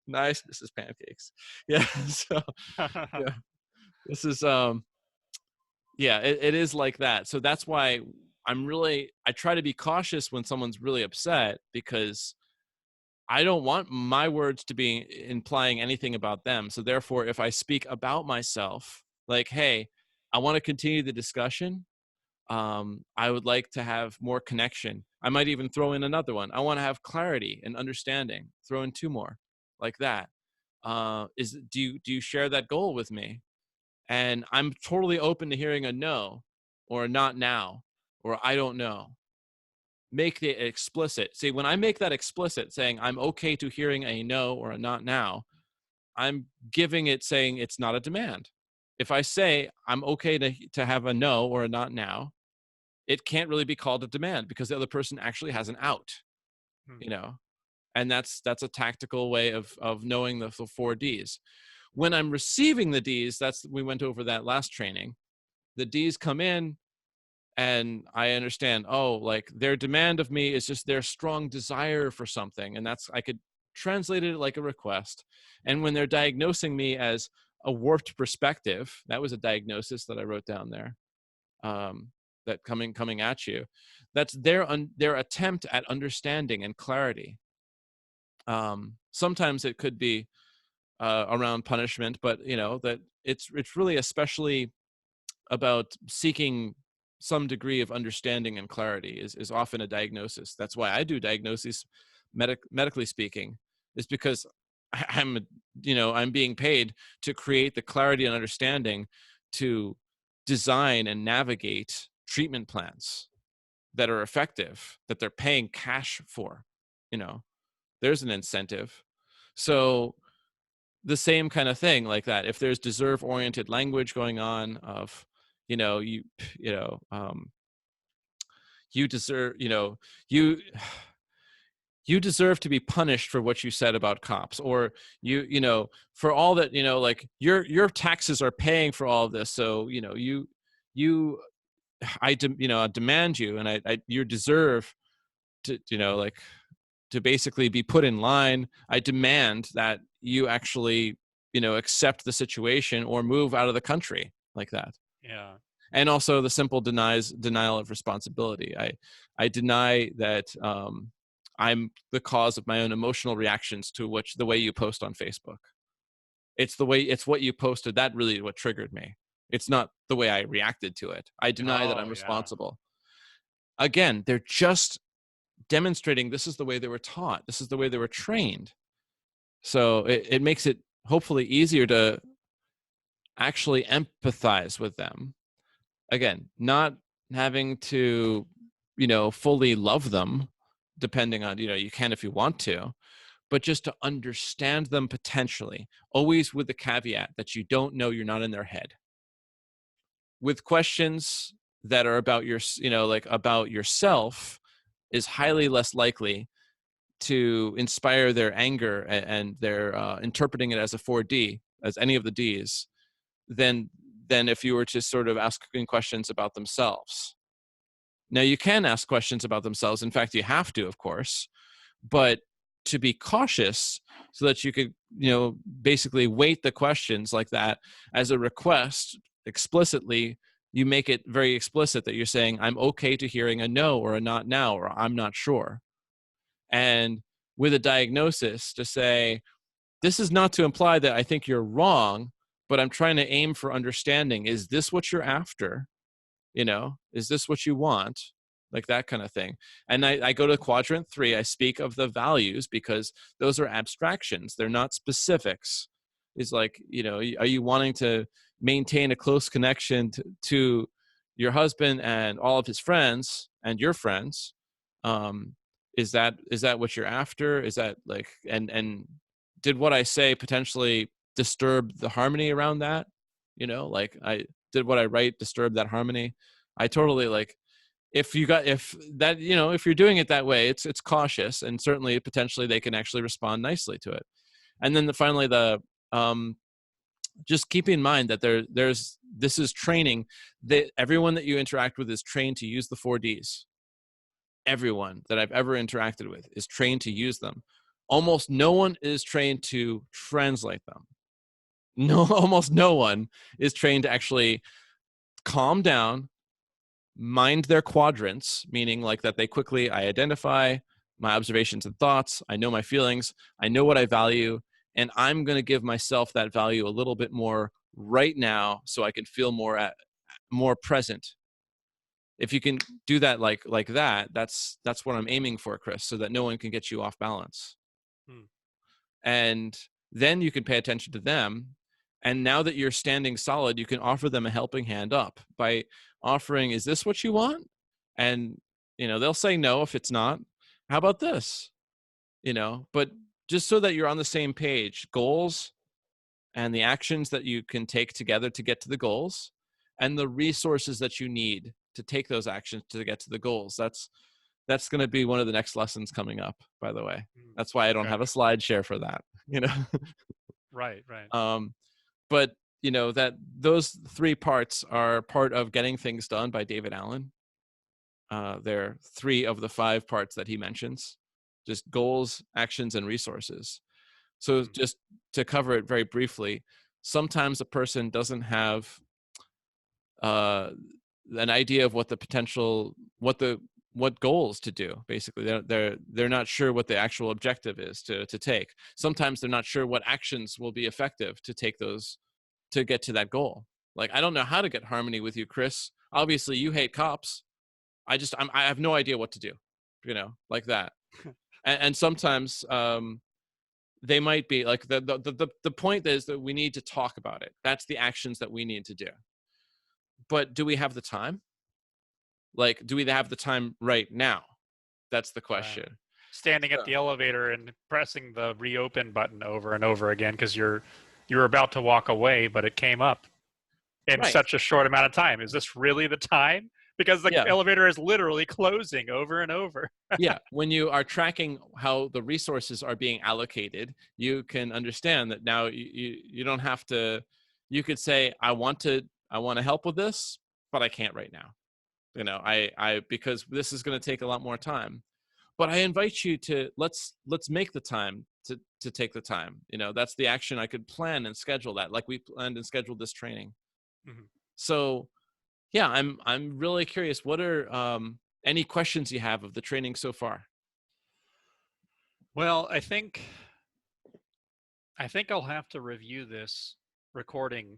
Nice. This is pancakes. Yeah. So yeah. yeah, this is yeah, it is like that. So that's why I try to be cautious when someone's really upset, because I don't want my words to be implying anything about them. So therefore, if I speak about myself, like, hey, I want to continue the discussion. I would like to have more connection. I might even throw in another one. I want to have clarity and understanding. Throw in two more, like that. Do you share that goal with me? And I'm totally open to hearing a no, or a not now, or I don't know. Make it explicit. See, when I make that explicit, saying I'm okay to hearing a no or a not now, I'm giving it, saying it's not a demand. If I say I'm okay to have a no or a not now, it can't really be called a demand, because the other person actually has an out, you know. And that's a tactical way of knowing the 4Ds. When I'm receiving the Ds, we went over that last training. The Ds come in, and I understand, oh, like their demand of me is just their strong desire for something, and I could translate it like a request. And when they're diagnosing me as a warped perspective, that was a diagnosis that I wrote down there. That coming at you, that's their attempt at understanding and clarity. Sometimes it could be around punishment, but that it's really especially about seeking some degree of understanding and clarity is often a diagnosis. That's why I do diagnoses, medically speaking, is because I'm being paid to create the clarity and understanding to design and navigate treatment plans that are effective, that they're paying cash for. There's an incentive. So the same kind of thing, like that, if there's deserve oriented language going on of you know you you know you deserve you you deserve to be punished for what you said about cops, or for all that, like your taxes are paying for all of this, so you I demand you, and I you deserve to like to basically be put in line. I demand that you actually accept the situation or move out of the country, like that. Yeah. And also the simple denial of responsibility. I deny that I'm the cause of my own emotional reactions to the way you post on Facebook. It's what you posted that really what triggered me. It's not the way I reacted to it. I deny that I'm Oh, yeah. responsible. again, they're just demonstrating this is the way they were taught, this is the way they were trained. So it makes it hopefully easier to actually empathize with them. Again, not having to, fully love them, depending on, you can if you want to, but just to understand them potentially, always with the caveat that you don't know, you're not in their head. With questions that are about like about yourself, is highly less likely to inspire their anger and their interpreting it as a 4D, as any of the Ds, than if you were to sort of asking questions about themselves. Now, you can ask questions about themselves. In fact, you have to, of course, but to be cautious so that you could, basically weight the questions like that as a request explicitly. You make it very explicit that you're saying, I'm okay to hearing a no or a not now, or I'm not sure. And with a diagnosis to say, this is not to imply that I think you're wrong, but I'm trying to aim for understanding. Is this what you're after? Is this what you want? Like that kind of thing. And I go to quadrant 3. I speak of the values because those are abstractions. They're not specifics. It's like, are you wanting to maintain a close connection to your husband and all of his friends and your friends? Is that what you're after? Is that like, and did what I say potentially disturb the harmony around that? Like did what I write disturb that harmony? I totally like, if you're doing it that way, it's cautious, and certainly potentially they can actually respond nicely to it. And then finally, just keep in mind that this is training, that everyone that you interact with is trained to use the 4Ds. Everyone that I've ever interacted with is trained to use them. Almost no one is trained to translate them. No, almost no one is trained to actually calm down, mind their quadrants, meaning like that I identify my observations and thoughts, I know my feelings, I know what I value, and I'm going to give myself that value a little bit more right now so I can feel more present. If you can do that like that, that's what I'm aiming for, Chris, so that no one can get you off balance. And then you can pay attention to them. And now that you're standing solid, you can offer them a helping hand up by offering, is this what you want? And, they'll say no if it's not. How about this? But just so that you're on the same page, goals and the actions that you can take together to get to the goals, and the resources that you need to take those actions to get to the goals. That's going to be one of the next lessons coming up, by the way. That's why I don't have a slide share for that, Right. But that those 3 parts are part of Getting Things Done by David Allen. They're 3 of the 5 parts that he mentions, just goals, actions, and resources. So just to cover it very briefly, sometimes a person doesn't have an idea of what goals to do. Basically, they're not sure what the actual objective is to take. Sometimes they're not sure what actions will be effective to take those to get to that goal. Like, I don't know how to get harmony with you, Chris. Obviously, you hate cops. I have no idea what to do. Like that. And sometimes they might be like the point is that we need to talk about it. That's the actions that we need to do. But do we have the time? Like, do we have the time right now? That's the question. Right. Standing at the elevator and pressing the reopen button over and over again because you're about to walk away, but it came up in such a short amount of time. Is this really the time? Because the elevator is literally closing over and over. Yeah. When you are tracking how the resources are being allocated, you can understand that now you don't have to, you could say, I want to help with this, but I can't right now. Because this is going to take a lot more time. But I invite you to let's make the time to take the time. That's the action. I could plan and schedule that, like we planned and scheduled this training. So yeah, I'm really curious. What are any questions you have of the training so far? Well, I think I'll have to review this recording.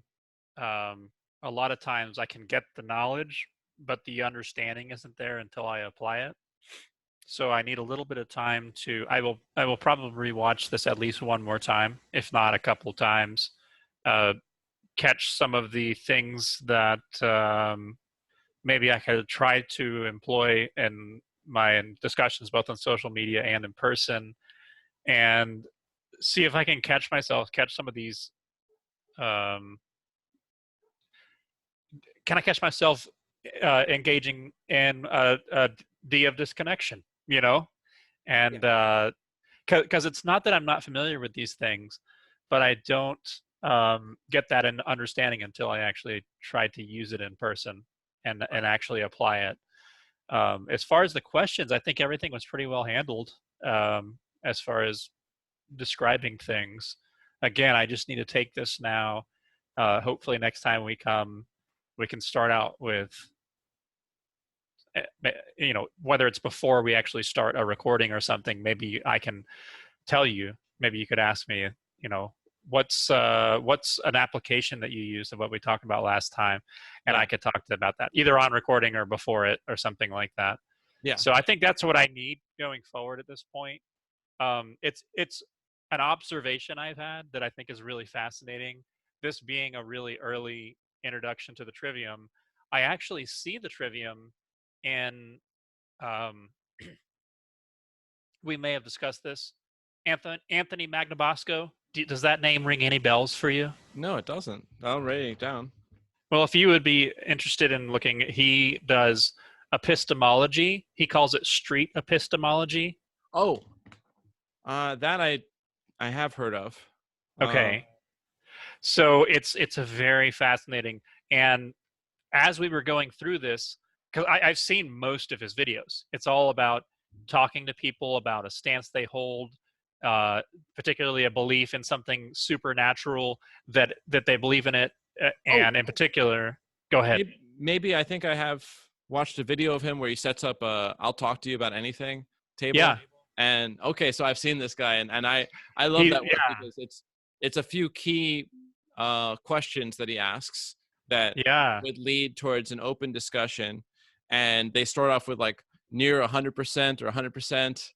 A lot of times I can get the knowledge, but the understanding isn't there until I apply it. So I need a little bit of time to. I will probably watch this at least one more time, if not a couple times. Uh, Catch some of the things that maybe I could try to employ in my discussions, both on social media and in person, and see if I can catch some of these. Um, can I catch myself engaging in a D of disconnection? You know, Yeah. and because it's not that I'm not familiar with these things, but I don't get that in understanding until I actually try to use it in person and Right. actually apply it. As far as the questions, I think everything was pretty well handled as far as describing things. Again, I just need to take this now. Hopefully, next time we come, we can start out with, whether it's before we actually start a recording or something. Maybe I can tell you. Maybe you could ask me. You know, what's an application that you used of what we talked about last time, and Yeah. I could talk to about that either on recording or before it or something like that. Yeah. So I think that's what I need going forward at this point. It's an observation I've had that I think is really fascinating. This being a really early introduction to the Trivium, I actually see the Trivium in. Um, we may have discussed this. Anthony Magnabosco. Does that name ring any bells for you? No, it doesn't. I'll write it down. Well, if you would be interested in looking, he does epistemology. He calls it street epistemology. Oh, that I have heard of. Uh, Okay. So it's a very fascinating, and as we were going through this, because I've seen most of his videos, it's all about talking to people about a stance they hold, particularly a belief in something supernatural that they believe in it, oh, and in particular, go ahead. maybe I think I have watched a video of him where he sets up a "I'll talk to you about anything" table. Yeah, And okay, so I've seen this guy, and I love he that work yeah because it's a few key questions that he asks that yeah would lead towards an open discussion, and they start off with like near 100% or 100%,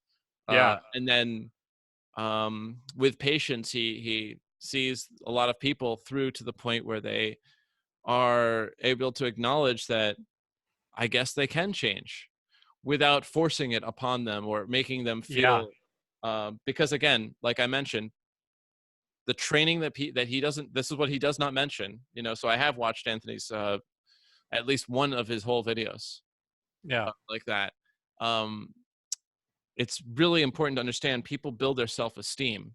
yeah and then with patience he sees a lot of people through to the point where they are able to acknowledge that I guess they can change without forcing it upon them or making them yeah feel. Because again, like I mentioned, the training that he doesn't. This is what he does not mention. So I have watched Anthony's at least one of his whole videos yeah like that. Um, it's really important to understand people build their self-esteem,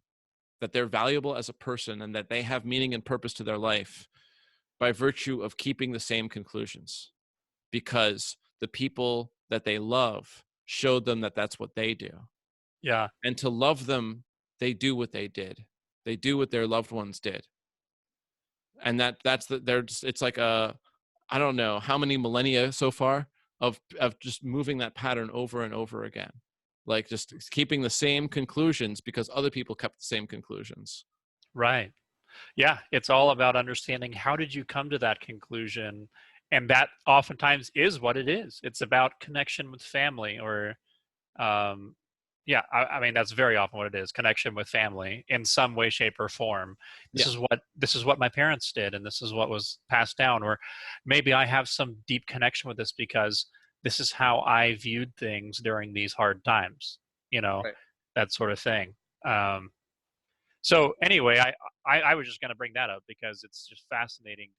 that they're valuable as a person, and that they have meaning and purpose to their life by virtue of keeping the same conclusions, because the people that they love showed them that that's what they do. yeah And to love them, they do what they did. They do what their loved ones did. And that's the there's it's like a, I don't know how many millennia so far of just moving that pattern over and over again. Like just keeping the same conclusions because other people kept the same conclusions. right. Yeah, it's all about understanding how did you come to that conclusion, and that oftentimes is what it is. It's about connection with family, or yeah, I mean that's very often what it is: connection with family in some way, shape, or form. Yeah. This is what my parents did, and this is what was passed down. Or maybe I have some deep connection with this because this is how I viewed things during these hard times. You know, Right. that sort of thing. Um, so anyway, I was just going to bring that up because it's just fascinating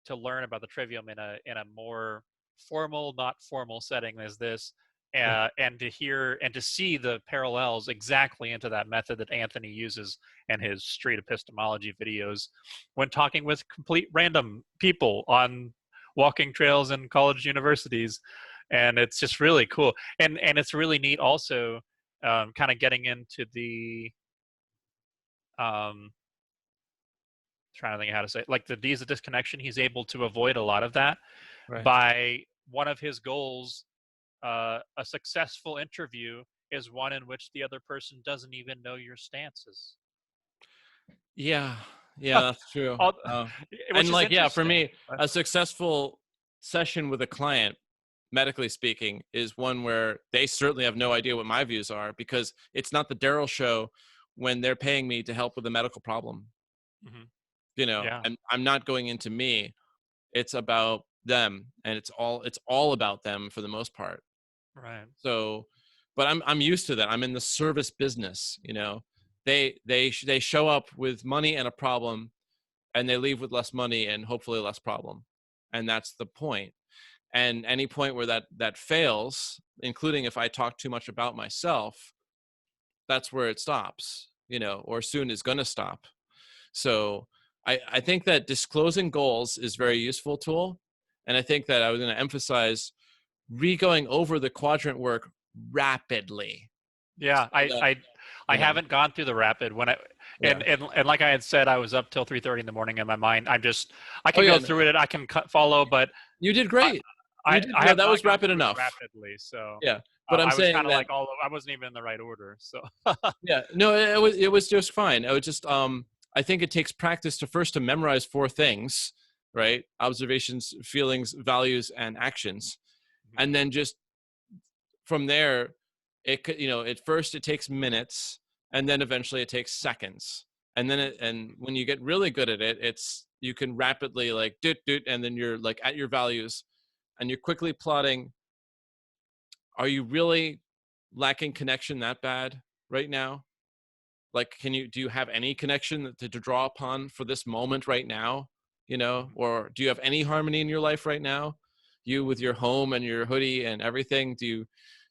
to learn about the trivium in a more formal, not formal setting as this, Yeah. and to hear and to see the parallels exactly into that method that Anthony uses in his street epistemology videos when talking with complete random people on walking trails and college universities, and it's just really cool, and it's really neat also, kind of getting into the trying to think of how to say it, like the D's of disconnection. He's able to avoid a lot of that Right. by one of his goals. A successful interview is one in which the other person doesn't even know your stances. Yeah. Yeah, that's true. All, Uh, which and is like, yeah, for interesting. me, a successful session with a client, medically speaking, is one where they certainly have no idea what my views are, because it's not the Daryl show when they're paying me to help with a medical problem. Hmm. You know, Yeah. and I'm not going into me. It's about them, and it's all about them for the most part. Right. So, but I'm used to that. I'm in the service business. You know, they show up with money and a problem, and they leave with less money and hopefully less problem, and that's the point. And any point where that fails, including if I talk too much about myself, that's where it stops. You know, or soon is going to stop. So I think that disclosing goals is very useful tool. And I think that I was going to emphasize re-going over the quadrant work rapidly. Yeah, So that, I you know, haven't gone through the rapid when I yeah. and like I had said, I was up till 3:30 in the morning in my mind. I Oh can yeah, go no, through it. I can follow, but you did I, great. You did, I no, have that not was gone rapid through it enough. rapidly. So Yeah. But I'm I was kind saying of that, like I wasn't even in the right order. So yeah, no, it was just fine. It was just, I think it takes practice to memorize four things, right? Observations, feelings, values, and actions. And then just from there, it could, at first it takes minutes, and then eventually it takes seconds. And then and when you get really good at it, you can rapidly like doot, and then you're like at your values, and you're quickly plotting, are you really lacking connection that bad right now? Like, do you have any connection to draw upon for this moment right now? Or do you have any harmony in your life right now? You with your home and your hoodie and everything,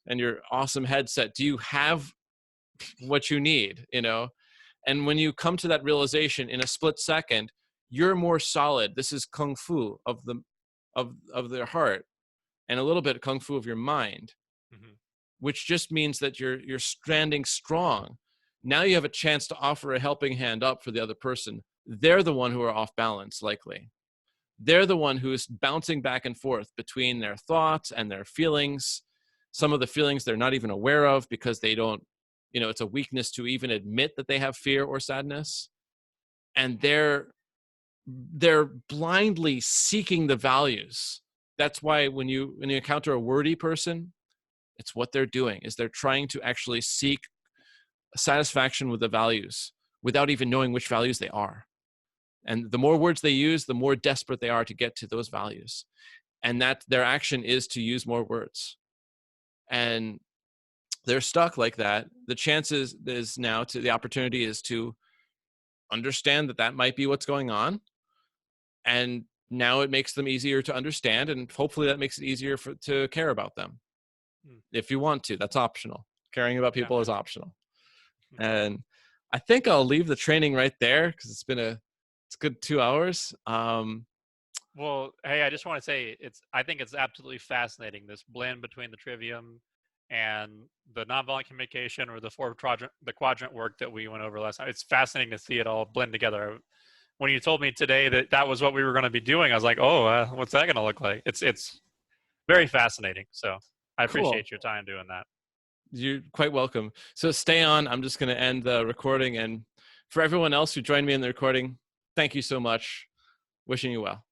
and your awesome headset, do you have what you need? And when you come to that realization in a split second, you're more solid. This is kung fu of their heart, and a little bit kung fu of your mind, which just means that you're standing strong. Now you have a chance to offer a helping hand up for the other person. They're the one who are off balance, likely. They're the one who is bouncing back and forth between their thoughts and their feelings. Some of the feelings they're not even aware of because they don't, it's a weakness to even admit that they have fear or sadness. And they're blindly seeking the values. That's why when you encounter a wordy person, it's what they're doing is they're trying to actually seek satisfaction with the values without even knowing which values they are. And the more words they use, the more desperate they are to get to those values. And that their action is to use more words. And they're stuck like that. The chances is now to the opportunity is to understand that might be what's going on. And now it makes them easier to understand. And hopefully that makes it easier to care about them. If you want to, that's optional. Caring about people is optional. And I think I'll leave the training right there because it's a good 2 hours. Well, hey, I just want to say I think it's absolutely fascinating, this blend between the Trivium and the nonviolent communication, or the quadrant work that we went over last time. It's fascinating to see it all blend together. When you told me today that was what we were going to be doing, I was like, oh, what's that going to look like? It's very fascinating. So I Cool. appreciate your time doing that. You're quite welcome. So stay on. I'm just going to end the recording. And for everyone else who joined me in the recording, thank you so much. Wishing you well.